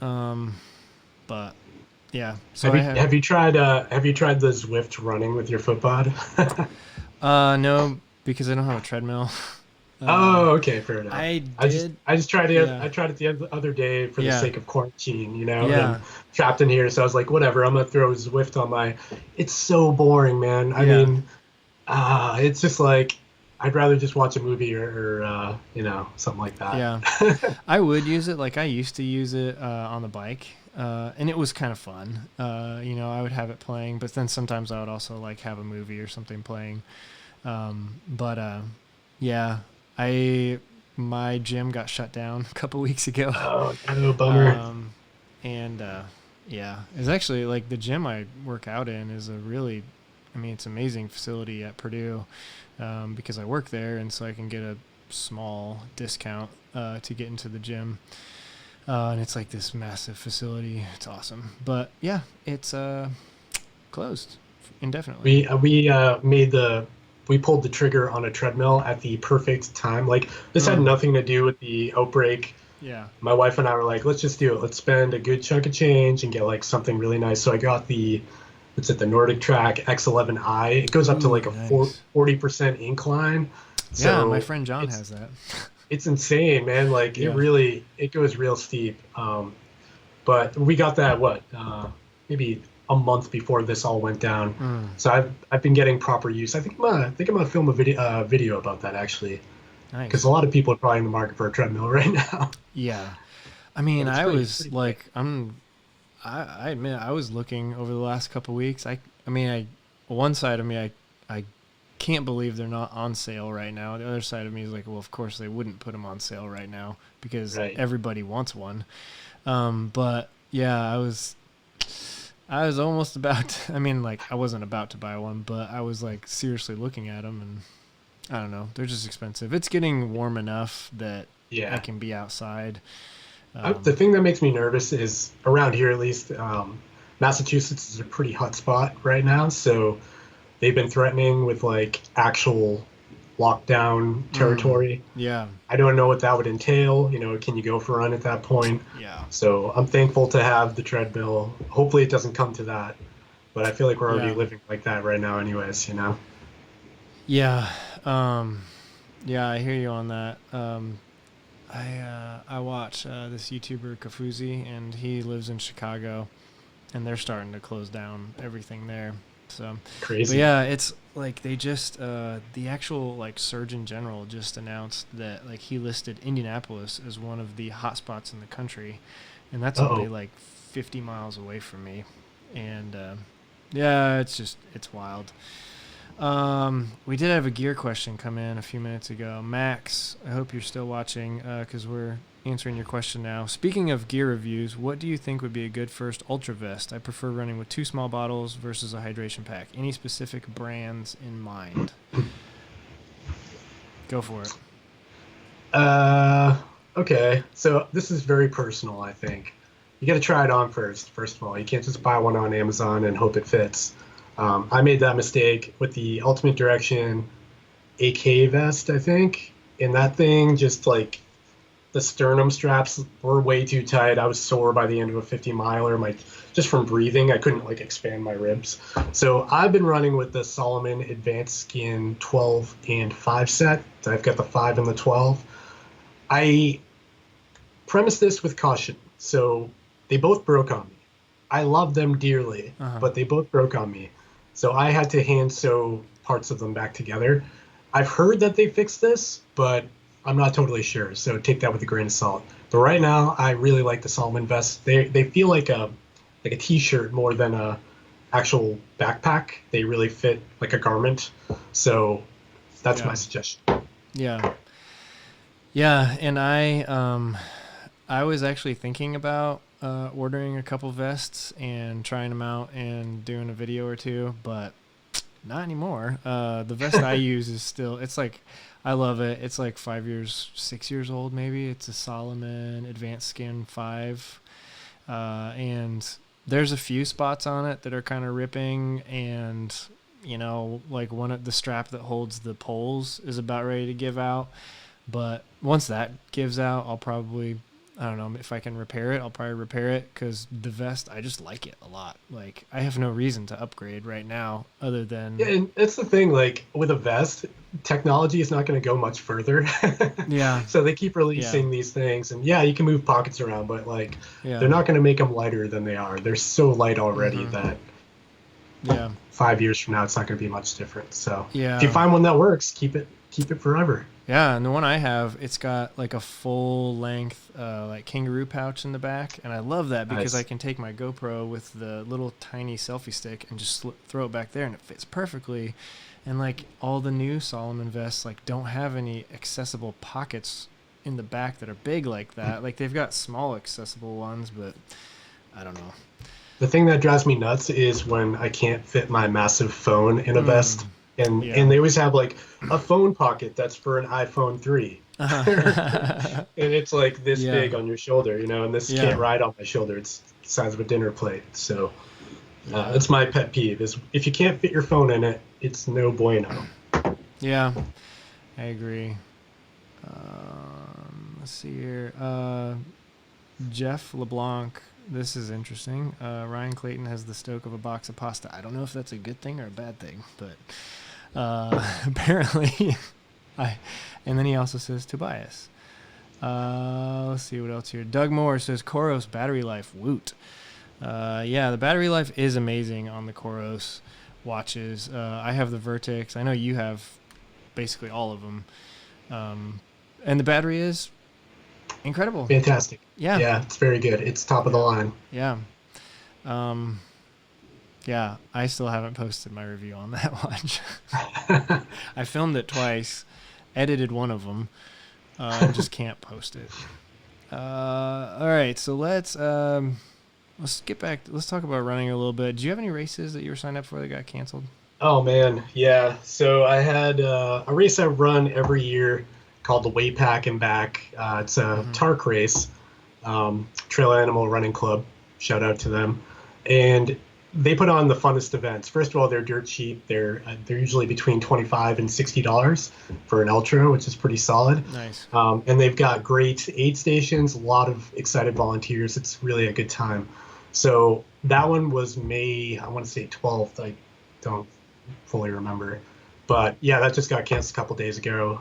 S1: Um, but yeah, so I have
S2: Have you tried the Zwift running with your foot pod?
S1: no, because I don't have a treadmill.
S2: Oh, okay, fair enough.
S1: I did.
S2: I just tried it.
S1: Yeah.
S2: I tried it the other day for the
S1: Yeah.
S2: sake of quarantine, and
S1: Yeah.
S2: trapped in here. So I was like, whatever. I'm gonna throw Zwift on my. It's so boring, man. I
S1: Yeah.
S2: mean, it's just like I'd rather just watch a movie or something like that.
S1: Yeah. I would use it. Like I used to use it on the bike, and it was kind of fun. I would have it playing, but then sometimes I would also like have a movie or something playing. But yeah, I my gym got shut down a couple weeks ago,
S2: Oh, no, bummer.
S1: um, and yeah, it's actually like the gym I work out in is it's an amazing facility at Purdue, because I work there, and so I can get a small discount to get into the gym. And it's like this massive facility. It's awesome. But yeah, it's closed indefinitely.
S2: We pulled the trigger on a treadmill at the perfect time. Like this had
S1: Mm,
S2: nothing to do with the outbreak.
S1: yeah.
S2: My wife and I were like, let's just do it. Let's spend a good chunk of change and get like something really nice. So I got the Nordic Track X11i. It goes up to
S1: Ooh,
S2: like a
S1: nice.
S2: 40% incline.
S1: Yeah, my
S2: So
S1: friend John
S2: it's
S1: has that.
S2: it's insane, man. Like
S1: Yeah.
S2: it goes real steep. But we got that maybe a month before this all went down.
S1: Mm,
S2: So I've been getting proper use. I think I'm gonna film a video about that actually, because
S1: nice.
S2: a lot of people are probably in the market for a treadmill right now.
S1: Yeah. I
S2: But
S1: mean,
S2: it's
S1: I was
S2: pretty quick.
S1: like, I admit I was looking over the last couple weeks. One side of me, I can't believe they're not on sale right now. The other side of me is like, well, of course they wouldn't put them on sale right now because
S2: Right.
S1: everybody wants one. But yeah, I was almost about to, like I wasn't about to buy one, but I was like seriously looking at them, and I don't know, they're just expensive. It's getting warm enough that I
S2: Yeah.
S1: can be outside.
S2: The thing that makes me nervous is around here at least. Massachusetts is a pretty hot spot right now, so they've been threatening with like actual lockdown
S1: Mm,
S2: territory.
S1: yeah,
S2: I don't know what that would entail. Can you go for a run at that point?
S1: yeah,
S2: So I'm thankful to have the treadmill. Hopefully it doesn't come to that, but I feel like we're already
S1: yeah,
S2: living like that right now, anyways.
S1: yeah. Um, yeah, I hear you on that. I watch this YouTuber Kafuzi, and he lives in Chicago, and they're starting to close down everything there. So, but
S2: Crazy.
S1: yeah, it's like they just the actual like Surgeon General just announced that like he listed Indianapolis as one of the hot spots in the country, and that's only
S2: Uh-oh.
S1: like 50 miles away from me, and yeah, it's wild. We did have a gear question come in a few minutes ago. Max, I hope you're still watching because we're answering your question now. Speaking of gear reviews, what do you think would be a good first ultra vest? I prefer running with 2 small bottles versus a hydration pack. Any specific brands in mind? Go for it.
S2: Uh, okay. So this is very personal, I think. You got to try it on first of all. You can't just buy one on Amazon and hope it fits. I made that mistake with the Ultimate Direction AK vest, I think. And that thing just like the sternum straps were way too tight. I was sore by the end of a 50 miler. Just from breathing, I couldn't like expand my ribs. So I've been running with the Solomon Advanced Skin 12 and 5 set. So I've got the 5 and the 12. I premise this with caution. So they both broke on me. I love them dearly, but they both broke on me. So I had to hand sew parts of them back together. I've heard that they fixed this, but I'm not totally sure. So take that with a grain of salt. But right now, I really like the Salomon vests. They feel like a t-shirt more than a actual backpack. They really fit like a garment. So that's my suggestion.
S1: Yeah. Yeah, and I was actually thinking about ordering a couple vests and trying them out and doing a video or two, but not anymore. The vest I use is still, it's like, I love it. It's like 6 years old maybe. It's a Salomon Advanced Skin 5. And there's a few spots on it that are kind of ripping, and like one of the strap that holds the poles is about ready to give out. But once that gives out, I'll probably, I don't know, if I can repair it, I'll probably repair it, because the vest, I just like it a lot. Like, I have no reason to upgrade right now other than...
S2: Yeah, and that's the thing, like, with a vest, technology is not going to go much further.
S1: Yeah.
S2: So they keep releasing these things, and you can move pockets around, but, like,
S1: Yeah.
S2: they're not going to make them lighter than they are. They're so light already that 5 years from now, it's not going to be much different. So if you find one that works, keep it forever.
S1: Yeah, and the one I have, it's got like a full length like kangaroo pouch in the back, and I love that because I can take my GoPro with the little tiny selfie stick and just throw it back there, and it fits perfectly. And like all the new Salomon vests like don't have any accessible pockets in the back that are big like that. Like they've got small accessible ones, but I don't know.
S2: The thing that drives me nuts is when I can't fit my massive phone in a vest. And they always have like a phone pocket that's for an iPhone 3. And it's like this big on your shoulder, and this can't ride on my shoulder. It's the size of a dinner plate. So that's my pet peeve, is if you can't fit your phone in it, it's no bueno.
S1: Yeah, I agree. Let's see here. Jeff LeBlanc, this is interesting. Ryan Clayton has the stoke of a box of pasta. I don't know if that's a good thing or a bad thing, but apparently and then he also says Tobias. Let's see what else here. Doug Moore says Koros battery life woot. The battery life is amazing on the Koros watches. I have the Vertex. I know you have basically all of them, and the battery is incredible.
S2: Fantastic.
S1: Yeah,
S2: it's very good. It's top of the line.
S1: I still haven't posted my review on that watch. I filmed it twice, edited one of them, and just can't post it. All right, so let's get back. Let's talk about running a little bit. Do you have any races that you were signed up for that got canceled?
S2: Oh man, yeah. So I had a race I run every year called the Waypack and Back. It's a TARC race, Trail Animal Running Club. Shout out to them. And they put on the funnest events. First of all, they're dirt cheap. They're usually between $25 and $60 for an ultra, which is pretty solid.
S1: Nice.
S2: And they've got great aid stations, a lot of excited volunteers. It's really a good time. So that one was May, I want to say 12th. I don't fully remember. But yeah, that just got canceled a couple days ago.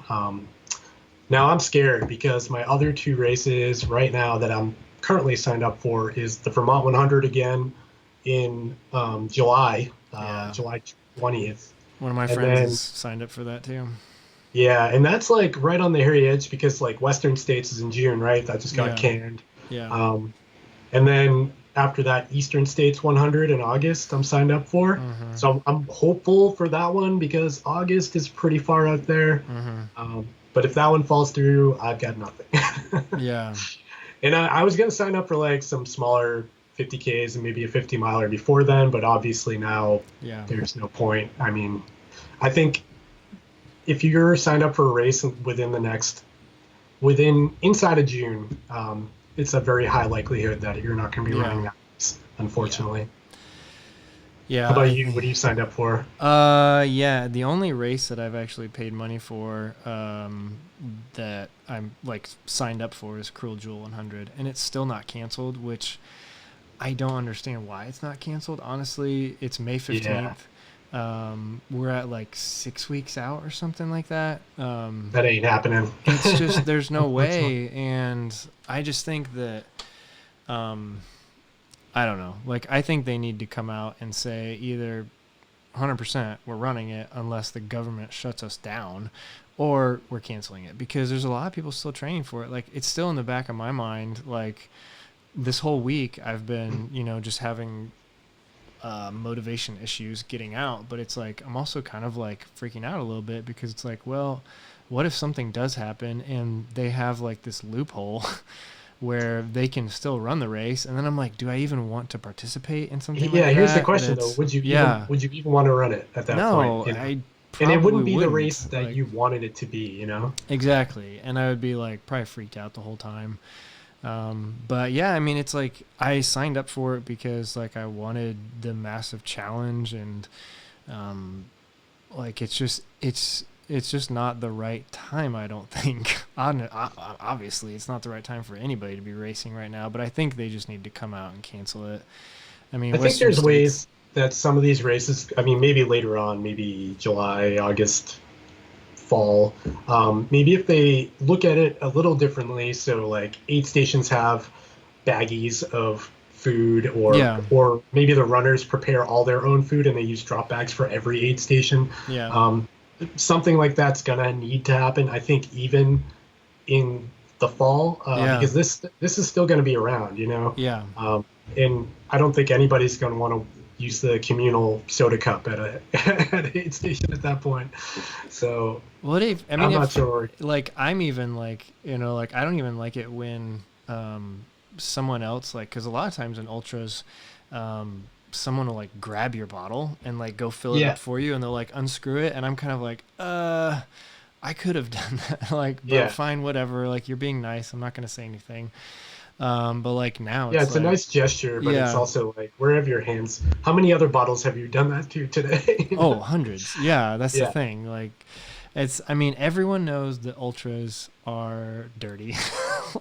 S2: Now I'm scared because my other two races right now that I'm currently signed up for is the Vermont 100 again in July 20th.
S1: One of my friends is signed up for that too.
S2: Yeah, and that's like right on the hairy edge because like Western States is in June, right? That just got canned.
S1: Yeah.
S2: And then after that, Eastern States 100 in August, I'm signed up for. So I'm hopeful for that one because August is pretty far out there. But if that one falls through, I've got nothing.
S1: Yeah.
S2: And I was going to sign up for like some smaller 50Ks and maybe a 50 miler before then, but obviously now there's no point. I mean, I think if you're signed up for a race inside of June, it's a very high likelihood that you're not going to be running that race, unfortunately.
S1: Yeah.
S2: How about you? What are you signed up for?
S1: The only race that I've actually paid money for that I'm like signed up for is Cruel Jewel 100, and it's still not canceled, which I don't understand why it's not canceled. Honestly, it's May 15th. We're at like 6 weeks out or something like that.
S2: That ain't happening.
S1: It's just, there's no way. And I just think that, I don't know. Like, I think they need to come out and say either 100% we're running it unless the government shuts us down, or we're canceling it, because there's a lot of people still training for it. Like, it's still in the back of my mind. Like, this whole week I've been, just having motivation issues getting out, but it's like I'm also kind of like freaking out a little bit, because it's like, well, what if something does happen and they have like this loophole where they can still run the race, and then I'm like, do I even want to participate in something like that?
S2: Yeah, here's the question though. Would you even want to run it at that point?
S1: No, I
S2: and it wouldn't be the
S1: wouldn't.
S2: race that you wanted it to be,
S1: Exactly. And I would be like probably freaked out the whole time. But yeah, I mean, it's like I signed up for it because like I wanted the massive challenge, and like it's just not the right time, I don't think. Obviously, it's not the right time for anybody to be racing right now, but I think they just need to come out and cancel it. I mean,
S2: I think there's ways that some of these races, I mean, maybe later on, maybe July, August, fall, maybe if they look at it a little differently, so like aid stations have baggies of food, or maybe the runners prepare all their own food and they use drop bags for every aid station. Something like that's gonna need to happen, I think, even in the fall, because this is still gonna be around, and I don't think anybody's gonna want to use the communal soda cup at an aid station at that point. So
S1: well, Dave, I mean,
S2: I'm not sure.
S1: Like, I'm even like, like I don't even like it when someone else, like, because a lot of times in ultras, someone will like grab your bottle and like go fill it up for you, and they'll like unscrew it, and I'm kind of like, I could have done that. Like, but fine, whatever. Like, you're being nice. I'm not gonna say anything. But like now,
S2: it's a nice gesture, but it's also like, where have your hands? How many other bottles have you done that to today?
S1: Oh, hundreds. Yeah, that's the thing. Like, I mean, everyone knows that ultras are dirty.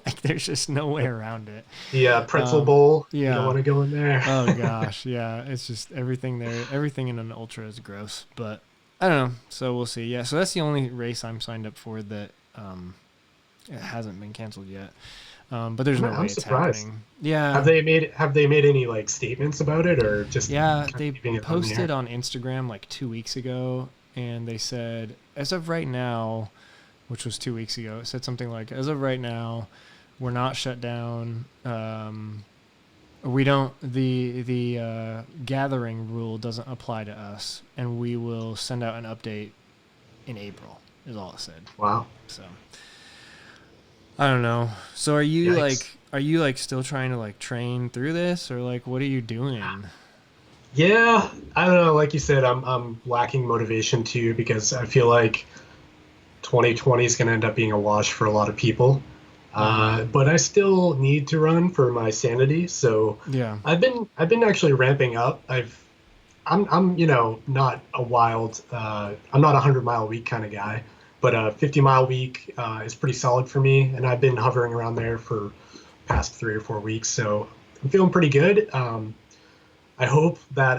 S1: Like, there's just no way around it.
S2: Yeah, pretzel bowl. You don't want to go in there.
S1: Oh gosh, yeah. It's just everything there. Everything in an ultra is gross. But I don't know. So we'll see. Yeah. So that's the only race I'm signed up for that it hasn't been canceled yet. But there's no way it's happening. Yeah. Have they made any like statements about it, or just
S2: they
S1: posted on Instagram like 2 weeks ago, and they said, as of right now, which was 2 weeks ago, it said something like, as of right now, we're not shut down. We don't, the gathering rule doesn't apply to us, and we will send out an update in April, is all it said.
S2: Wow.
S1: So I don't know. So are you like still trying to like train through this, or like what are you doing?
S2: Yeah, I don't know. Like you said, I'm lacking motivation too, because I feel like 2020 is going to end up being a wash for a lot of people. But I still need to run for my sanity. So
S1: yeah,
S2: I've been actually ramping up. I'm not a wild, I'm not a 100-mile week kind of guy. But a 50-mile week is pretty solid for me, and I've been hovering around there for past 3 or 4 weeks, so I'm feeling pretty good. I hope that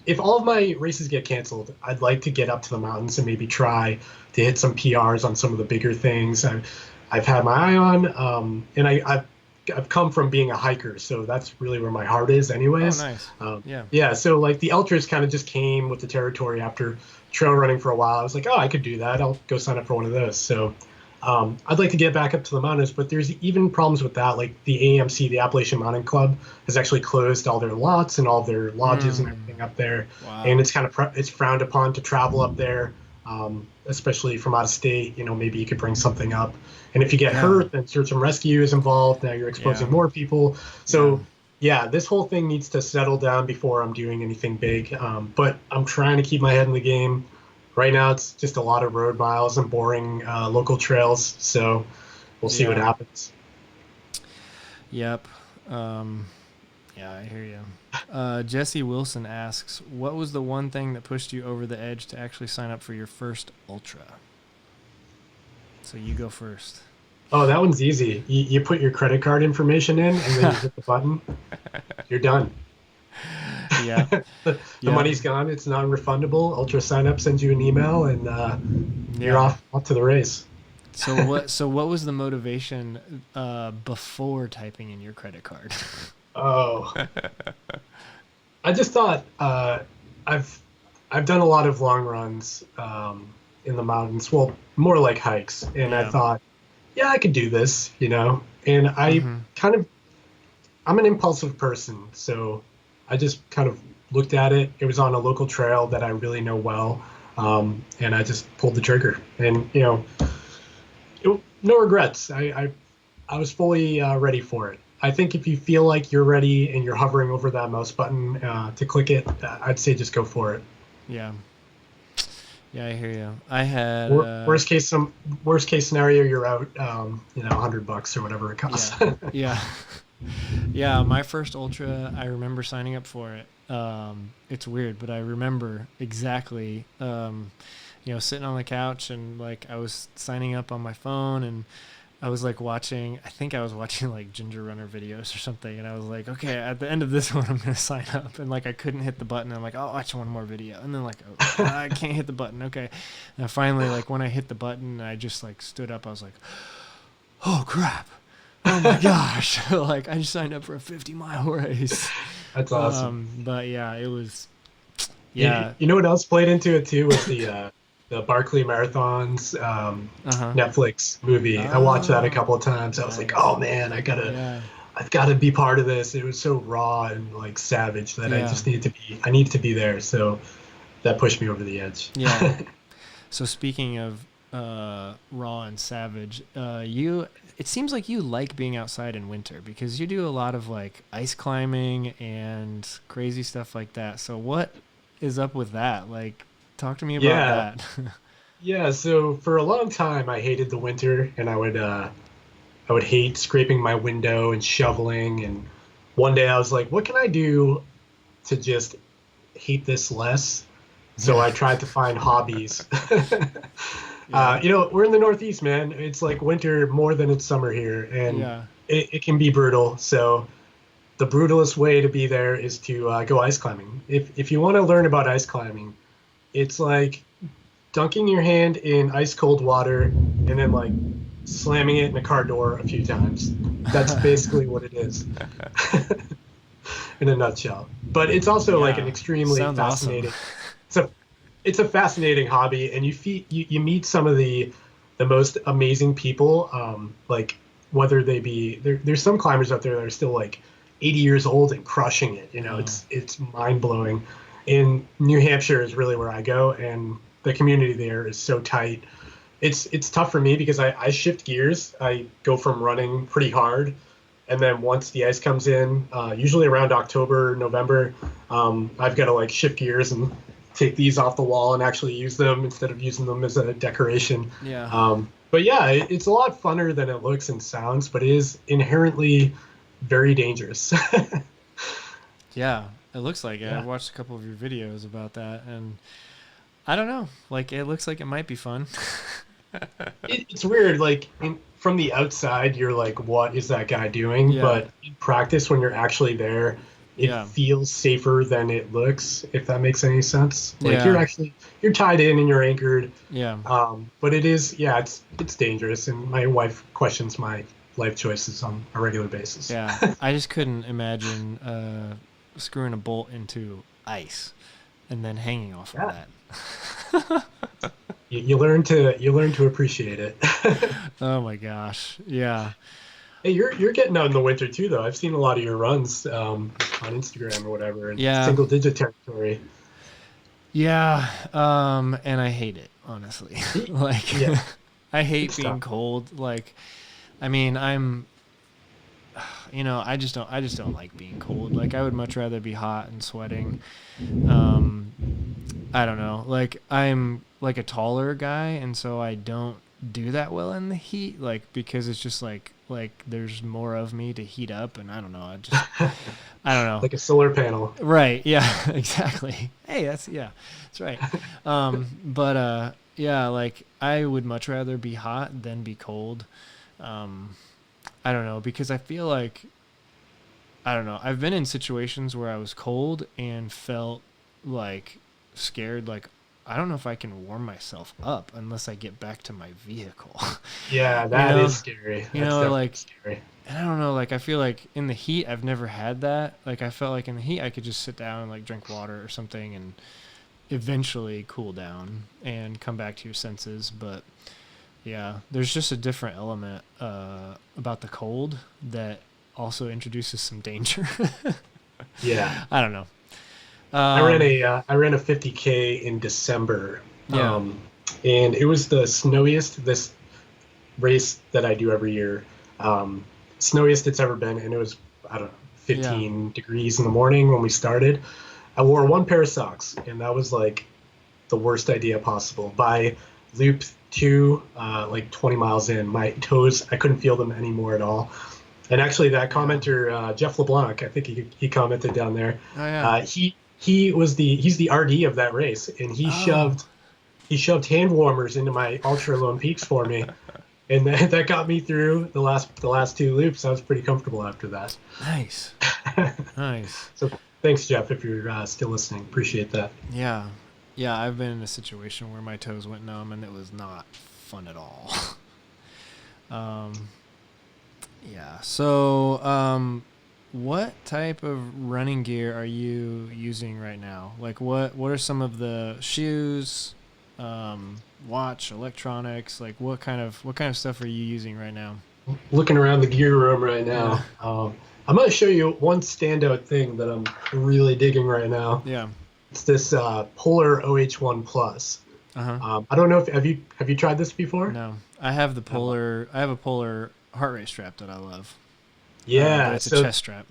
S2: if all of my races get canceled, I'd like to get up to the mountains and maybe try to hit some PRs on some of the bigger things I've had my eye on, and I've come from being a hiker, so that's really where my heart is anyways.
S1: Oh, nice.
S2: Yeah, so like the ultras kind of just came with the territory after trail running for a while. I was like, I could do that. I'll go sign up for one of those. So I'd like to get back up to the mountains, but there's even problems with that. Like the AMC, the Appalachian Mountain Club, has actually closed all their lots and all their lodges and everything up there.
S1: Wow.
S2: And it's kind of it's frowned upon to travel up there, especially from out of state. Maybe you could bring something up. And if you get hurt, then search and rescue is involved. Now you're exposing more people. So this whole thing needs to settle down before I'm doing anything big. But I'm trying to keep my head in the game. Right now, it's just a lot of road miles and boring local trails. So we'll see what happens.
S1: Yep. Yeah, I hear you. Jesse Wilson asks, what was the one thing that pushed you over the edge to actually sign up for your first ultra? So you go first.
S2: Oh, that one's easy. You put your credit card information in, and then you hit the button. You're done.
S1: Yeah.
S2: The
S1: Yeah.
S2: money's gone. It's non-refundable. Ultra sign up sends you an email, and you're
S1: Yeah.
S2: off to the race.
S1: So what was the motivation before typing in your credit card?
S2: Oh, I just thought I've I've done a lot of long runs in the mountains. Well, more like hikes, and I
S1: Yeah.
S2: thought, yeah, I could do this, you know. And
S1: Mhm.
S2: I'm an impulsive person, so I just kind of looked at it. It was on a local trail that I really know well, and I just pulled the trigger. And no regrets. I was fully ready for it. I think if you feel like you're ready and you're hovering over that mouse button to click it, I'd say just go for it.
S1: Yeah. Yeah, I hear you. I had
S2: Wor- Worst case, some worst case scenario, you're out, $100 or whatever it costs.
S1: yeah. Yeah. Yeah, my first ultra, I remember signing up for it. It's weird, but I remember exactly sitting on the couch and like I was signing up on my phone and I was like I think I was watching like Ginger Runner videos or something, and I was like, okay, at the end of this one, I'm gonna sign up, and like I couldn't hit the button. I'm like, I'll watch one more video, and then like, oh, I can't hit the button. Okay, and finally, like when I hit the button, I just like stood up. I was like, oh crap, oh my gosh, like I just signed up for a 50-mile race.
S2: That's awesome.
S1: But yeah, it was
S2: You,
S1: yeah,
S2: you know what else played into it too was the Barkley Marathons
S1: uh huh,
S2: Netflix movie. I watched that a couple
S1: oh,
S2: of times. I was like,
S1: nice,
S2: oh man,
S1: yeah,
S2: I've got to be part of this. It was so raw and like savage that
S1: yeah,
S2: I needed to be there. So that pushed me over the edge.
S1: yeah. So speaking of raw and savage, it seems like you like being outside in winter because you do a lot of like ice climbing and crazy stuff like that. So what is up with that? Like, talk to me about
S2: Yeah,
S1: that.
S2: yeah. So for a long time, I hated the winter, and I would hate scraping my window and shoveling. And one day I was like, what can I do to just hate this less? So
S1: Yeah,
S2: I tried to find hobbies.
S1: yeah,
S2: We're in the Northeast, man. It's like winter more than it's summer here, and
S1: yeah,
S2: it can be brutal. So the brutalest way to be there is to go ice climbing. If you want to learn about ice climbing, it's like dunking your hand in ice cold water and then like slamming it in a car door a few times. That's basically what it is in a nutshell. But it's also like an
S1: yeah.
S2: extremely
S1: Sounds awesome.
S2: fascinating. So it's a fascinating hobby, and you meet some of the most amazing people. Like whether they be there's some climbers out there that are still like 80 years old and crushing it.
S1: Oh,
S2: It's mind blowing. In New Hampshire is really where I go, and the community there is so tight. It's tough for me because I shift gears. I go from running pretty hard, and then once the ice comes in, usually around October, November, I've got to like shift gears and take these off the wall and actually use them instead of using them as a decoration.
S1: yeah,
S2: But yeah, it's a lot funner than it looks and sounds, but it is inherently very dangerous.
S1: yeah. It looks like it.
S2: Yeah.
S1: I've watched a couple of your videos about that, and I don't know. Like, it looks like it might be fun.
S2: It's weird. Like from the outside, you're like, "What is that guy doing?"
S1: Yeah,
S2: But in practice, when you're actually there, it
S1: yeah,
S2: feels safer than it looks. If that makes any sense. Like
S1: yeah,
S2: you're tied in and you're anchored.
S1: yeah.
S2: But it is, yeah, it's dangerous. And my wife questions my life choices on a regular basis.
S1: Yeah, I just couldn't imagine screwing a bolt into ice and then hanging off of
S2: Yeah,
S1: that.
S2: you learn to appreciate it.
S1: Oh my gosh. Yeah.
S2: Hey, you're getting out in the winter too, though. I've seen a lot of your runs on Instagram or whatever, in
S1: Yeah.
S2: single digit territory.
S1: Yeah. And I hate it, honestly. Like
S2: Yeah,
S1: I hate
S2: it's
S1: being
S2: tough.
S1: cold. Like I mean, I just don't like being cold. Like I would much rather be hot and sweating. Um I don't know. Like I'm like a taller guy, and so I don't do that well in the heat. Like because it's just like there's more of me to heat up, and I don't know. I don't know.
S2: Like a solar panel.
S1: Right? Yeah. Exactly. Hey, that's right. But yeah, like I would much rather be hot than be cold. Um, I don't know because I don't know. I've been in situations where I was cold and felt like scared, like I don't know if I can warm myself up unless I get back to my vehicle.
S2: Yeah,
S1: you
S2: that
S1: know,
S2: is scary.
S1: you
S2: That's
S1: know,
S2: definitely
S1: like,
S2: scary.
S1: and I don't know, like I feel like in the heat I've never had that. Like I felt like in the heat I could just sit down and like drink water or something and eventually cool down and come back to your senses. But yeah, there's just a different element about the cold that also introduces some danger.
S2: Yeah.
S1: I don't know.
S2: I ran a 50K in December,
S1: Yeah,
S2: and it was the snowiest this race that I do every year, um, snowiest it's ever been, and it was I don't know
S1: yeah.
S2: 15 degrees in the morning when we started. I wore one pair of socks, and that was like the worst idea possible. By loop two, like 20 miles in, my toes I couldn't feel them anymore at all. And actually, that
S1: Yeah.
S2: commenter, Jeff LeBlanc, I think he commented down there.
S1: Oh yeah.
S2: He's the RD of that race, and
S1: Oh,
S2: he shoved hand warmers into my Ultra Lone Peaks for me, and that got me through the last two loops. I was pretty comfortable after that.
S1: nice. Nice.
S2: So thanks, Jeff, if you're still listening. Appreciate that.
S1: Yeah. Yeah, I've been in a situation where my toes went numb and it was not fun at all. um yeah. So, what type of running gear are you using right now? Like what are some of the shoes, watch, electronics, like what kind of stuff are you using right now?
S2: Looking around the gear room right
S1: Yeah.
S2: now, I'm going to show you one standout thing that I'm really digging right now.
S1: Yeah.
S2: It's this Polar OH1 Plus.
S1: Uh-huh.
S2: I don't know if have you tried this before?
S1: No. I have
S2: Uh,
S1: a polar heart rate strap that I love. But
S2: yeah.
S1: it's a
S2: So
S1: chest strap.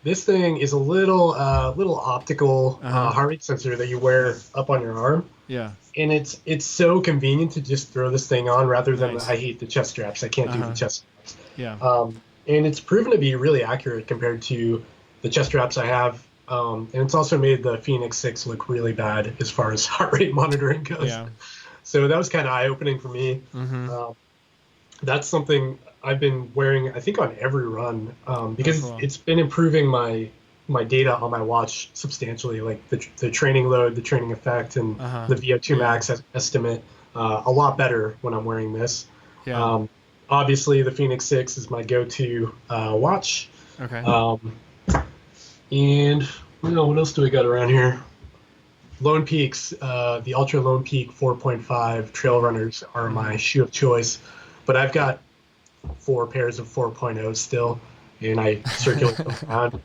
S2: this thing is a little optical
S1: Uh-huh.
S2: heart rate sensor that you wear up on your arm,
S1: Yeah.
S2: and it's so convenient to just throw this thing on rather than
S1: Nice.
S2: I hate the chest straps. I can't do the
S1: Uh-huh.
S2: chest straps.
S1: Yeah.
S2: And it's proven to be really accurate compared to the chest straps I have. And it's also made the Phoenix 6 look really bad as far as heart rate monitoring goes.
S1: Yeah.
S2: So that was kind of eye opening for me.
S1: Mm-hmm.
S2: Um, that's something I've been wearing, I think, on every run,
S1: Oh,
S2: because
S1: cool.
S2: it's been improving my data on my watch substantially, like the training load, the training effect, and
S1: Uh-huh.
S2: the VO2
S1: Yeah.
S2: max estimate a lot better when I'm wearing this.
S1: Yeah.
S2: Um, Obviously, the Phoenix 6 is my go-to watch.
S1: Okay.
S2: Um, and what else do we got around here? Lone Peaks, the Ultra Lone Peak 4.5 Trail Runners are
S1: Mm-hmm.
S2: my shoe of choice, but I've got four pairs of 4.0 still, and I circulate them around.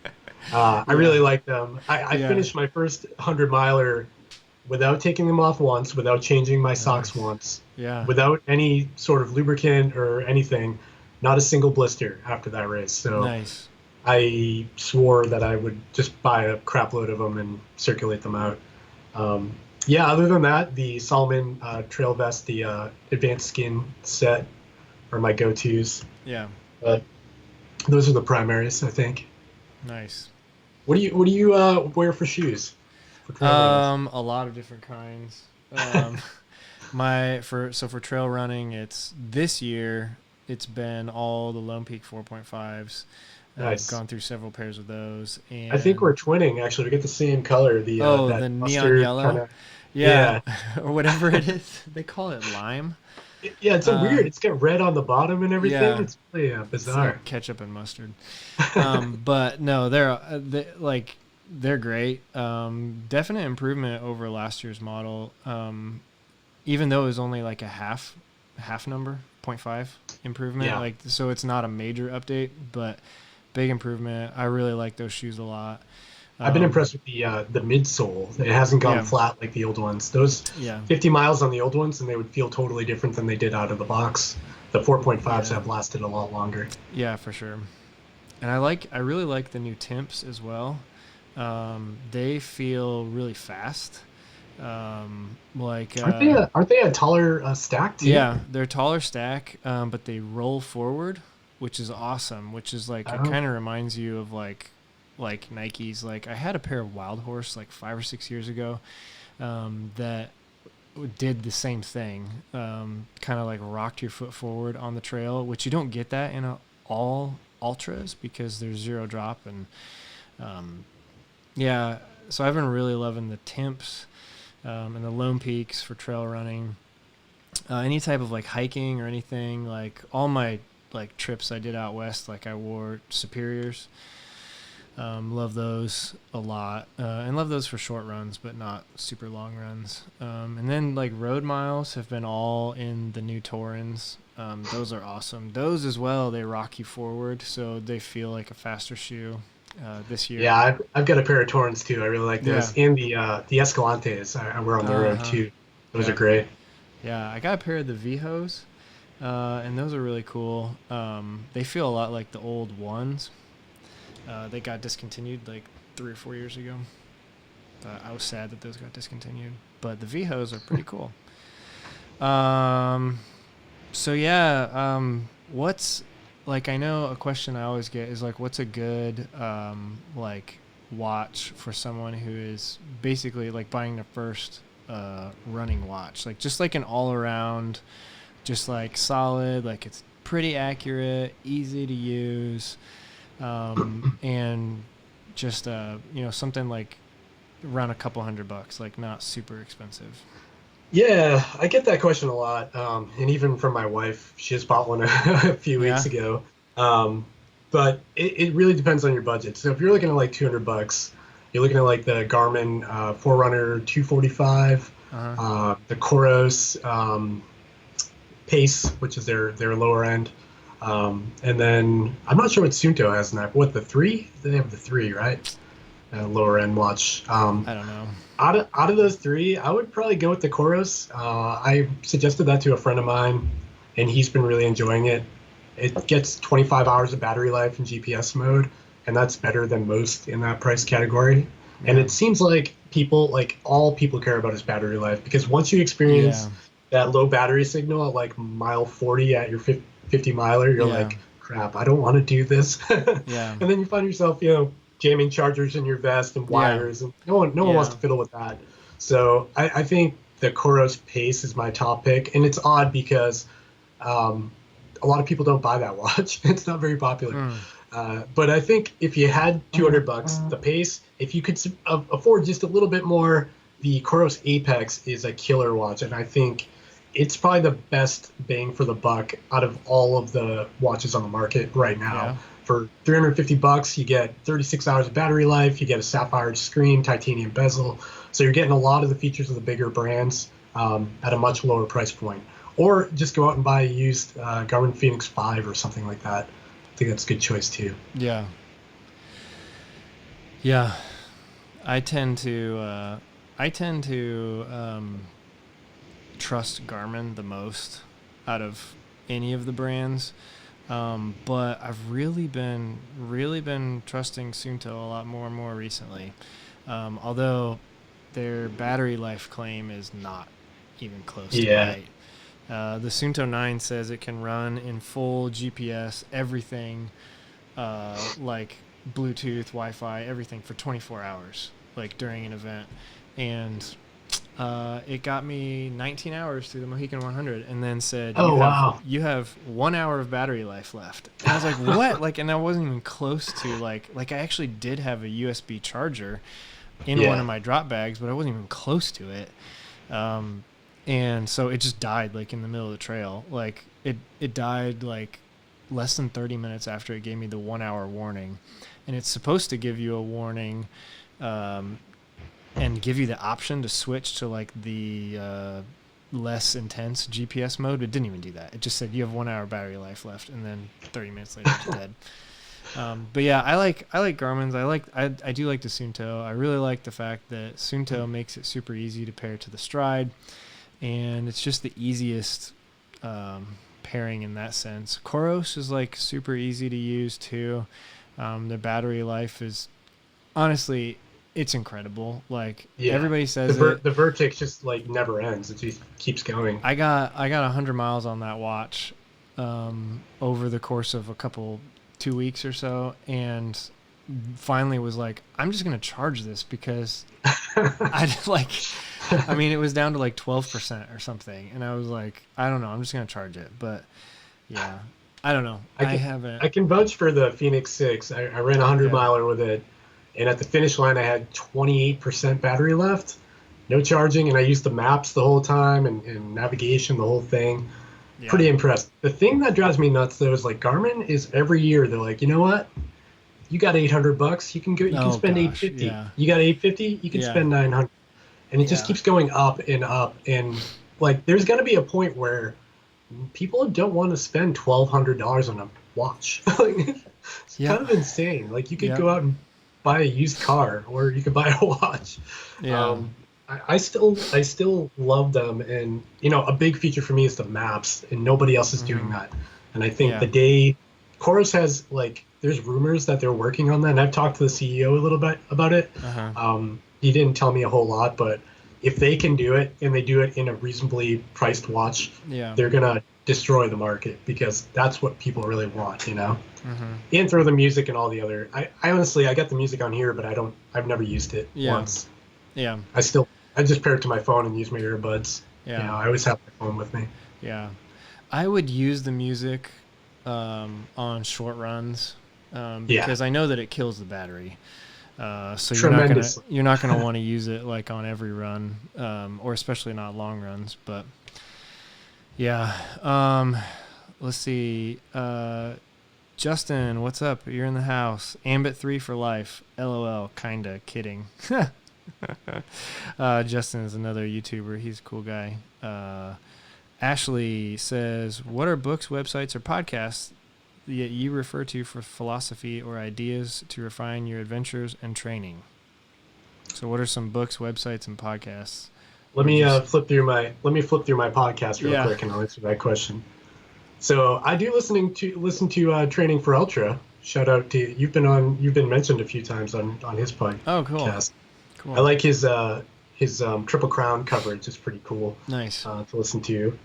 S2: I
S1: Yeah.
S2: really like them. I
S1: Yeah.
S2: finished my first 100 miler without taking them off once, without changing my socks
S1: Nice.
S2: once,
S1: Yeah.
S2: without any sort of lubricant or anything, not a single blister after that race. So
S1: Nice.
S2: I swore that I would just buy a crap load of them and circulate them out. Um, yeah, other than that, the Solomon Trail Vest, the Advanced Skin set are my go-tos.
S1: Yeah.
S2: But those are the primaries, I think.
S1: Nice.
S2: What do you wear for shoes for trail running?
S1: A lot of different kinds. Um, for trail running, it's this year. It's been all the Lone Peak 4.5s. I've
S2: Nice.
S1: gone through several pairs of those,
S2: I think we're
S1: and
S2: twinning actually. We get the same color, the
S1: oh,
S2: that
S1: the neon
S2: mustard kind
S1: yellow,
S2: of.
S1: yeah,
S2: Yeah.
S1: or whatever it is. They call it lime.
S2: Yeah, it's so
S1: Uh,
S2: weird. It's got red on the bottom and everything.
S1: yeah,
S2: It's really
S1: it's
S2: bizarre.
S1: like ketchup and mustard. But no, they're great. Definite improvement over last year's model. Even though it was only like a half number, zero point 0.5 improvement.
S2: Yeah.
S1: Like, so it's not a major update, but big improvement. I really like those shoes a lot.
S2: I've been
S1: Um,
S2: impressed with the midsole. It hasn't gone
S1: yeah,
S2: flat like the old ones. Those
S1: yeah,
S2: 50 miles on the old ones, and they would feel totally different than they did out of the box. The 4.5s
S1: yeah,
S2: have lasted a lot longer.
S1: yeah, for sure. And I really like the new Temps as well. They feel really fast. Like
S2: Aren't they a taller stack too?
S1: yeah, they're taller stack, but they roll forward, which is awesome. Which is like it
S2: Oh,
S1: kind of reminds you of like Nikes. Like I had a pair of Wild Horse like 5 or 6 years ago, that did the same thing. Kind of like rocked your foot forward on the trail, which you don't get that in a all ultras because there's zero drop. And yeah, so I've been really loving the Temps and the Lone Peaks for trail running. Any type of like hiking or anything, like all my like trips I did out west, like I wore Superiors. Love those a lot, and love those for short runs, but not super long runs. And then like road miles have been all in the new Taurins. Those are awesome. Those as well, they rock you forward, so they feel like a faster shoe this year.
S2: Yeah, I've got a pair of Torrents too. I really like those,
S1: Yeah.
S2: and the Escalantes. I wear on the road too. Those
S1: Yeah.
S2: are great.
S1: Yeah, I got a pair of the Vihos, and those are really cool. They feel a lot like the old ones. They got discontinued like 3 or 4 years ago. I was sad that those got discontinued, but the Vihos are pretty cool. So yeah, what's like, I know a question I always get is like, what's a good like watch for someone who is basically like buying their first running watch, like just like an all around, just like solid, like it's pretty accurate, easy to use. And just, something like around a couple $100, like not super expensive.
S2: Yeah, I get that question a lot, and even from my wife. She just bought one a few weeks
S1: Yeah.
S2: ago. But it really depends on your budget. So if you're looking at like $200, you're looking at like the Garmin Forerunner 245,
S1: Uh-huh.
S2: the Coros Pace, which is their lower end. And then I'm not sure what Suunto has in that. What, the 3? They have the 3, right? Lower end watch.
S1: I don't know.
S2: Out of those 3, I would probably go with the Coros. I suggested that to a friend of mine, and he's been really enjoying it. It gets 25 hours of battery life in GPS mode, and that's better than most in that price category. And
S1: Yeah.
S2: it seems like all people care about is battery life, because once you experience
S1: Yeah.
S2: that low battery signal at like mile 40 at your 50 miler, you're
S1: Yeah.
S2: like, crap, I don't want to do this.
S1: Yeah.
S2: And then you find yourself, jamming chargers in your vest and wires, and no one wants
S1: Yeah.
S2: to fiddle with that. So I think the Coros Pace is my top pick, and it's odd because a lot of people don't buy that watch. It's not very popular. But I think if you had $200, the Pace, if you could afford just a little bit more, the Coros Apex is a killer watch, and I think it's probably the best bang for the buck out of all of the watches on the market right now.
S1: Yeah.
S2: For $350, you get 36 hours of battery life, you get a sapphire screen, titanium bezel, so you're getting a lot of the features of the bigger brands at a much lower price point. Or just go out and buy a used Garmin Phoenix 5 or something like that. I think that's a good choice too.
S1: Yeah. Yeah. I tend to trust Garmin the most out of any of the brands. But I've really been trusting Suunto a lot more and more recently. Although their battery life claim is not even close to right. The Suunto 9 says it can run in full GPS, everything, like Bluetooth, Wi-Fi, everything for 24 hours, like during an event. And it got me 19 hours through the Mohican 100, and then said, you have 1 hour of battery life left. And I was like, what? Like, and I wasn't even close to like I actually did have a USB charger in one of my drop bags, but I wasn't even close to it. And so it just died like in the middle of the trail. Like it died like less than 30 minutes after it gave me the 1 hour warning. And it's supposed to give you a warning, and give you the option to switch to like the less intense GPS mode. It didn't even do that. It just said you have 1 hour battery life left, and then 30 minutes later it's dead. But yeah, I like Garmin's. I do like the Suunto. I really like the fact that Suunto makes it super easy to pair to the Stride, and it's just the easiest pairing in that sense. Coros is like super easy to use too. Their battery life is honestly, it's incredible. Like everybody says
S2: the Vertex just like never ends. It just keeps going.
S1: I got 100 miles on that watch over the course of 2 weeks or so, and finally was like, I'm just gonna charge this because it was down to like 12% or something, and I was like, I don't know, I'm just gonna charge it. But yeah, I don't know. I haven't.
S2: I can vouch for the Phoenix 6. I ran a 100
S1: Yeah.
S2: miler with it, and at the finish line, I had 28% battery left, no charging, and I used the maps the whole time and navigation, the whole thing.
S1: Yeah.
S2: Pretty impressed. The thing that drives me nuts though is like Garmin is every year they're like, you know what? You got $800, you can go, you can
S1: Oh
S2: spend
S1: gosh.
S2: 850.
S1: Yeah.
S2: You got 850, you can
S1: Yeah.
S2: spend 900, and it just
S1: Yeah.
S2: keeps going up and up. And like, there's gonna be a point where people don't want to spend $1,200 on a watch. Like, it's kind
S1: Yep.
S2: of insane. Like you could
S1: Yep.
S2: go out and buy a used car, or you could buy a watch.
S1: Yeah.
S2: I still love them, and a big feature for me is the maps, and nobody else is doing that. And I think
S1: Yeah.
S2: the day Chorus has like, there's rumors that they're working on that, and I've talked to the CEO a little bit about it. He didn't tell me a whole lot, but if they can do it and they do it in a reasonably priced watch,
S1: Yeah.
S2: they're gonna destroy the market because that's what people really want,
S1: Mm-hmm.
S2: And throw the music and all the other. I honestly, I got the music on here, but I've never used it
S1: Yeah.
S2: once.
S1: Yeah.
S2: I just pair it to my phone and use my earbuds.
S1: Yeah.
S2: I always have my phone with me.
S1: Yeah. I would use the music on short runs because I know that it kills the battery. So you're not gonna want to use it like on every run, or especially not long runs. But yeah, let's see. Justin, what's up? You're in the house. Ambit 3 for life. LOL. Kinda kidding. Justin is another YouTuber. He's a cool guy. Ashley says, what are books, websites, or podcasts that you refer to for philosophy or ideas to refine your adventures and training? So what are some books, websites, and podcasts?
S2: Let me flip through my podcast real quick, and I'll answer that question. So I do listen to Training for Ultra. Shout out to you've been mentioned a few times on his podcast.
S1: Oh, cool.
S2: I like his Triple Crown coverage. It's pretty cool.
S1: Nice
S2: to listen to.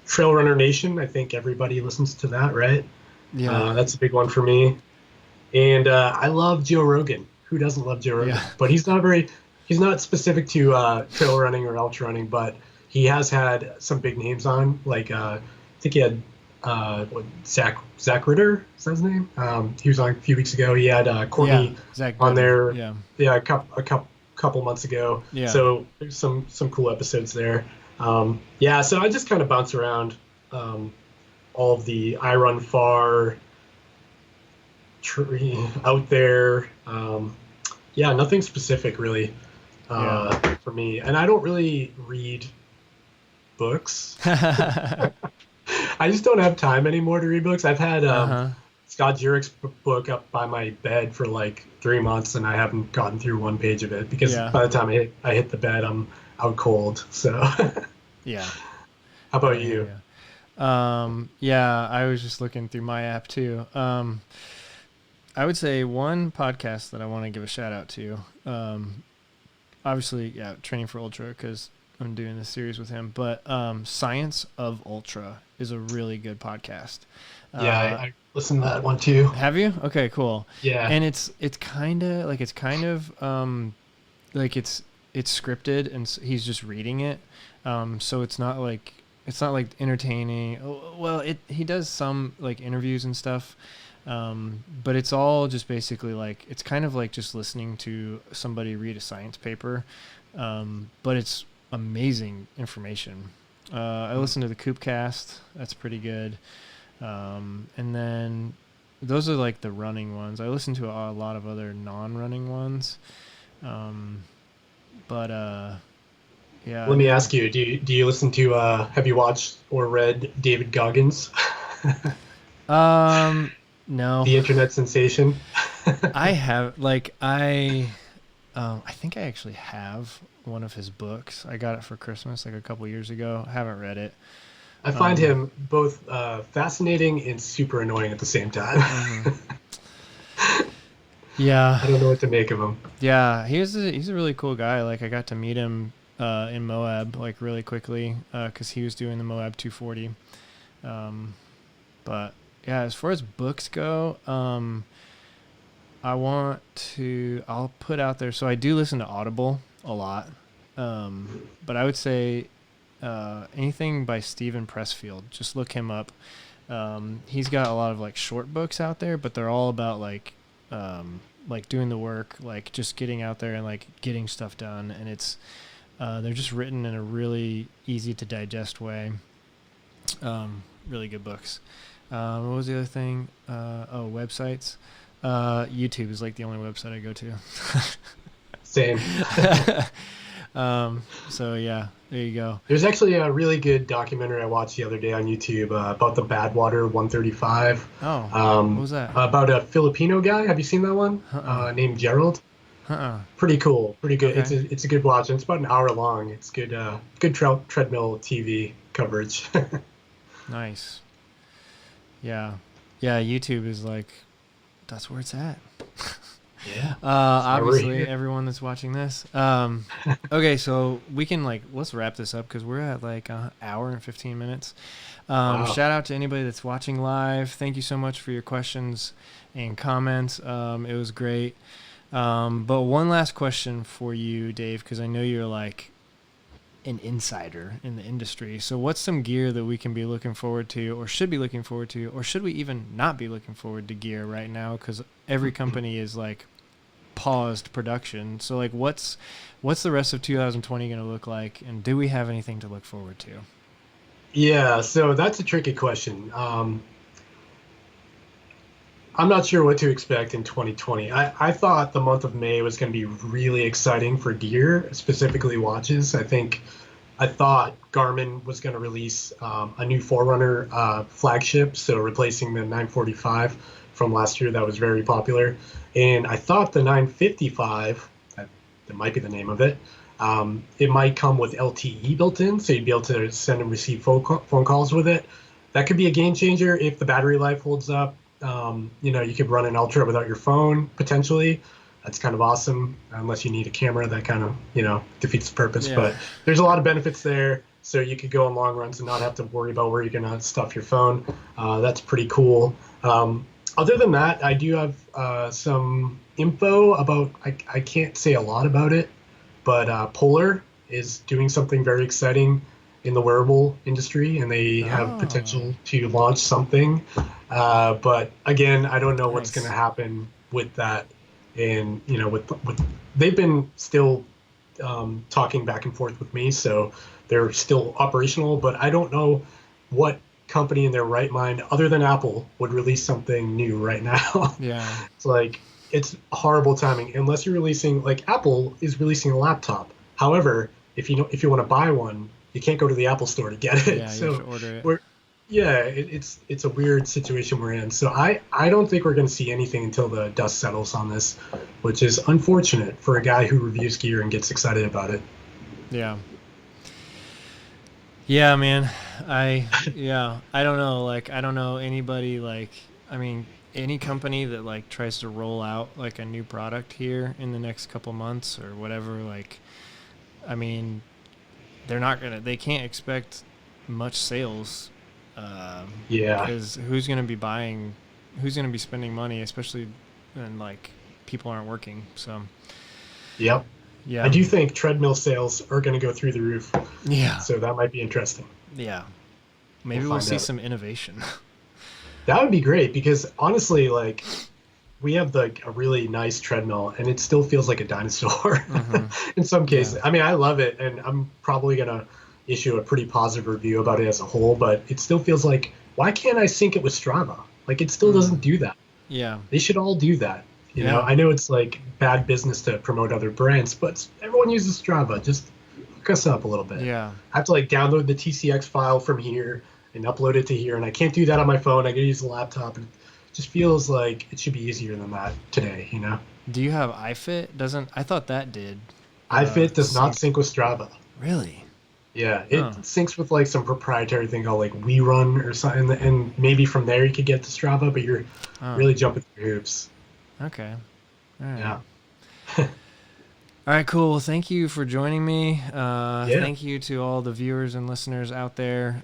S2: Trail Runner Nation. I think everybody listens to that, right?
S1: Yeah,
S2: that's a big one for me. And I love Joe Rogan. Who doesn't love Joe Rogan?
S1: Yeah.
S2: But he's not specific to trail running or ultra running, but he has had some big names on. Like I think he had Zach Ritter, is that his name? He was on a few weeks ago. He had Courtney on there. Yeah, a couple months ago.
S1: Yeah.
S2: So there's some cool episodes there. So I just kind of bounce around all of the I Run Far out there. Nothing specific really for me. And I don't really read books. I just don't have time anymore to read books. I've had Scott Jurek's book up by my bed for like 3 months, and I haven't gotten through one page of it because by the time I hit the bed, I'm out cold. So
S1: yeah.
S2: How about you?
S1: I was just looking through my app too. I would say one podcast that I want to give a shout out to. Obviously, Training for Ultra, because I'm doing this series with him. But Science of Ultra is a really good podcast.
S2: I listened to that one too.
S1: Have you? Okay, cool.
S2: Yeah.
S1: And it's kind of scripted, and he's just reading it. So it's not like entertaining. Well, he does some like interviews and stuff. But it's all just basically like, it's kind of like just listening to somebody read a science paper. But it's amazing information. I listened to the Coopcast. That's pretty good. And then those are like the running ones. I listen to a lot of other non-running ones.
S2: Let me ask you, do you listen to, have you watched or read David Goggins?
S1: No.
S2: The internet sensation.
S1: I have, I think I actually have one of his books. I got it for Christmas like a couple years ago. I haven't read it.
S2: I find him both fascinating and super annoying at the same time.
S1: Yeah.
S2: I don't know what to make of him.
S1: Yeah, he's a really cool guy. Like, I got to meet him in Moab like really quickly because he was doing the Moab 240. But yeah, as far as books go, I'll put out there. So I do listen to Audible a lot. But I would say anything by Stephen Pressfield. Just look him up. He's got a lot of like short books out there, but they're all about like doing the work, like just getting out there and like getting stuff done. And it's they're just written in a really easy to digest way. Really good books. What was the other thing? Websites. YouTube is like the only website I go to.
S2: Same.
S1: So yeah, there you go.
S2: There's actually a really good documentary I watched the other day on YouTube about the Badwater 135.
S1: Oh, what was that?
S2: About a Filipino guy. Have you seen that one? Named Gerald. Pretty cool. Pretty good.
S1: Okay.
S2: It's a good watch. It's about an hour long. It's good. Good treadmill TV coverage.
S1: Nice. Yeah. YouTube is like, that's where it's at.
S2: Yeah.
S1: Obviously, everyone that's watching this. Okay, so we can let's wrap this up because we're at like an hour and 15 minutes.
S2: Wow.
S1: Shout out to anybody that's watching live. Thank you so much for your questions and comments. It was great. But one last question for you, Dave, because I know you're like an insider in the industry. So what's some gear that we can be looking forward to, or should be looking forward to, or should we even not be looking forward to gear right now? Because every company is like paused production. So like what's the rest of 2020 going to look like, and do we have anything to look forward to?
S2: Yeah, so that's a tricky question. I'm not sure what to expect in 2020. I thought the month of May was going to be really exciting for gear, specifically watches. I thought Garmin was going to release a new Forerunner flagship, so replacing the 945 from last year that was very popular. And I thought the 955, that might be the name of it, it might come with LTE built in, so you'd be able to send and receive phone calls with it. That could be a game changer if the battery life holds up. You could run an Ultra without your phone, potentially. That's kind of awesome, unless you need a camera. That kind of, defeats the purpose.
S1: Yeah.
S2: But there's a lot of benefits there. So you could go on long runs and not have to worry about where you're going to stuff your phone. That's pretty cool. Other than that, I do have some info about, I can't say a lot about it, but Polar is doing something very exciting in the wearable industry, and they have potential to launch something. But again, I don't know what's going to happen with that. And, they've been still talking back and forth with me, so they're still operational, but I don't know what company in their right mind, other than Apple, would release something new right now.
S1: Yeah.
S2: It's horrible timing, unless you're releasing, Apple is releasing a laptop. However, if you want to buy one, you can't go to the Apple store to get it.
S1: Yeah, you have to order it.
S2: It's a weird situation we're in. So I don't think we're going to see anything until the dust settles on this, which is unfortunate for a guy who reviews gear and gets excited about it.
S1: Yeah. Yeah, man. I don't know. I don't know anybody any company that tries to roll out a new product here in the next couple months or whatever. They can't expect much sales. Because who's going to be spending money, especially when people aren't working. So
S2: yep. Yeah, I do think treadmill sales are going to go through the roof.
S1: Yeah,
S2: so that might be interesting.
S1: Yeah, maybe we'll see some innovation.
S2: That would be great, because honestly, we have a really nice treadmill and it still feels like a dinosaur in some cases. Yeah. I mean, I love it, and I'm probably going to issue a pretty positive review about it as a whole, but it still feels like, why can't I sync it with Strava? It still doesn't do that.
S1: Yeah.
S2: They should all do that. You know, I know it's bad business to promote other brands, but everyone uses Strava. Just hook us up a little bit.
S1: Yeah.
S2: I have to download the TCX file from here and upload it to here, and I can't do that on my phone. I gotta use the laptop, and it just feels like it should be easier than that today,
S1: Do you have iFit? I thought that did.
S2: iFit does not sync with Strava.
S1: Really?
S2: Yeah, it syncs with some proprietary thing called We Run or something, and maybe from there you could get to Strava, but you're really jumping through hoops.
S1: Okay. All right.
S2: Yeah.
S1: All right, cool. Well, thank you for joining me. Thank you to all the viewers and listeners out there.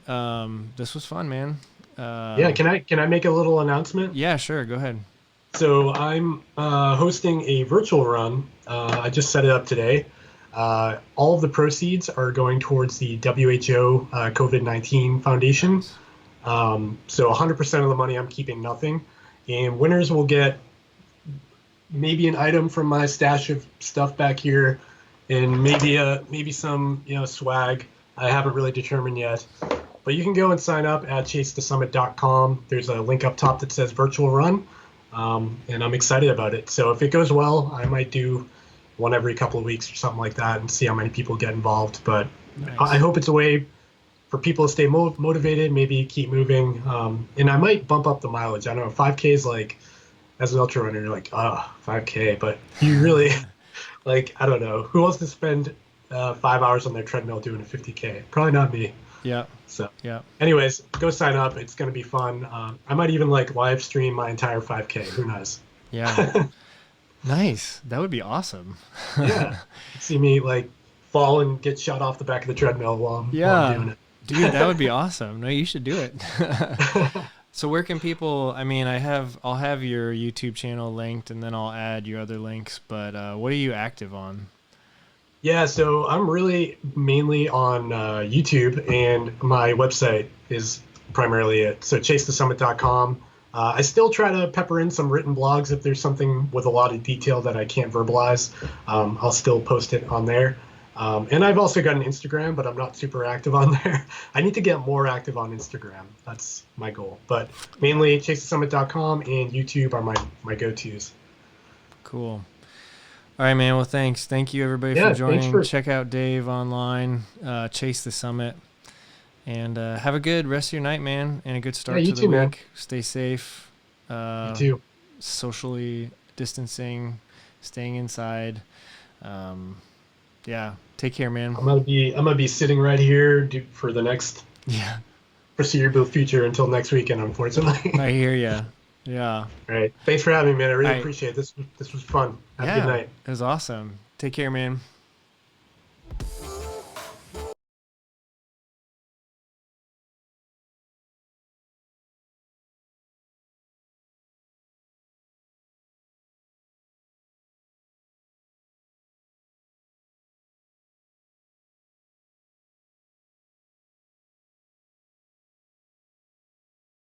S1: This was fun, man.
S2: Can I make a little announcement?
S1: Yeah, sure. Go ahead.
S2: So I'm hosting a virtual run. I just set it up today. All of the proceeds are going towards the WHO COVID-19 Foundation. So 100% of the money I'm keeping nothing, and winners will get maybe an item from my stash of stuff back here, and maybe some swag. I haven't really determined yet, but you can go and sign up at chasethesummit.com. There's a link up top that says virtual run, and I'm excited about it. So if it goes well, I might do one every couple of weeks or something like that, and see how many people get involved. But nice. I hope it's a way for people to stay motivated, maybe keep moving, and I might bump up the mileage. I don't know, 5K is like, as an ultra runner, you're like, 5K, but you really, like, I don't know, who wants to spend 5 hours on their treadmill doing a 50K? Probably not me.
S1: Yeah.
S2: So,
S1: yeah.
S2: Anyways, go sign up. It's going to be fun. I might even like live stream my entire 5K. Who knows?
S1: Yeah. Nice. That would be awesome.
S2: Yeah. See me like fall and get shot off the back of the treadmill while I'm doing it.
S1: Dude, that would be awesome. No, you should do it. So where can people, I mean, I'll have your YouTube channel linked, and then I'll add your other links, but what are you active on?
S2: Yeah, so I'm really mainly on YouTube, and my website is primarily it. So chasethesummit.com. I still try to pepper in some written blogs if there's something with a lot of detail that I can't verbalize. I'll still post it on there. And I've also got an Instagram, but I'm not super active on there. I need to get more active on Instagram. That's my goal. But mainly chasethesummit.com and YouTube are my go-tos.
S1: Cool. All right, man. Well, thanks. Thank you, everybody, for joining. Check out Dave online, Chase the Summit. And have a good rest of your night, man, and a good start to the week. Man. Stay safe.
S2: You too.
S1: Socially distancing, staying inside. Yeah, take care, man.
S2: I'm gonna be sitting right here for the next foreseeable future until next weekend, unfortunately.
S1: I hear ya. Yeah.
S2: All right. Thanks for having me, man. I really appreciate it. This was fun. Have a good night.
S1: It was awesome. Take care, man.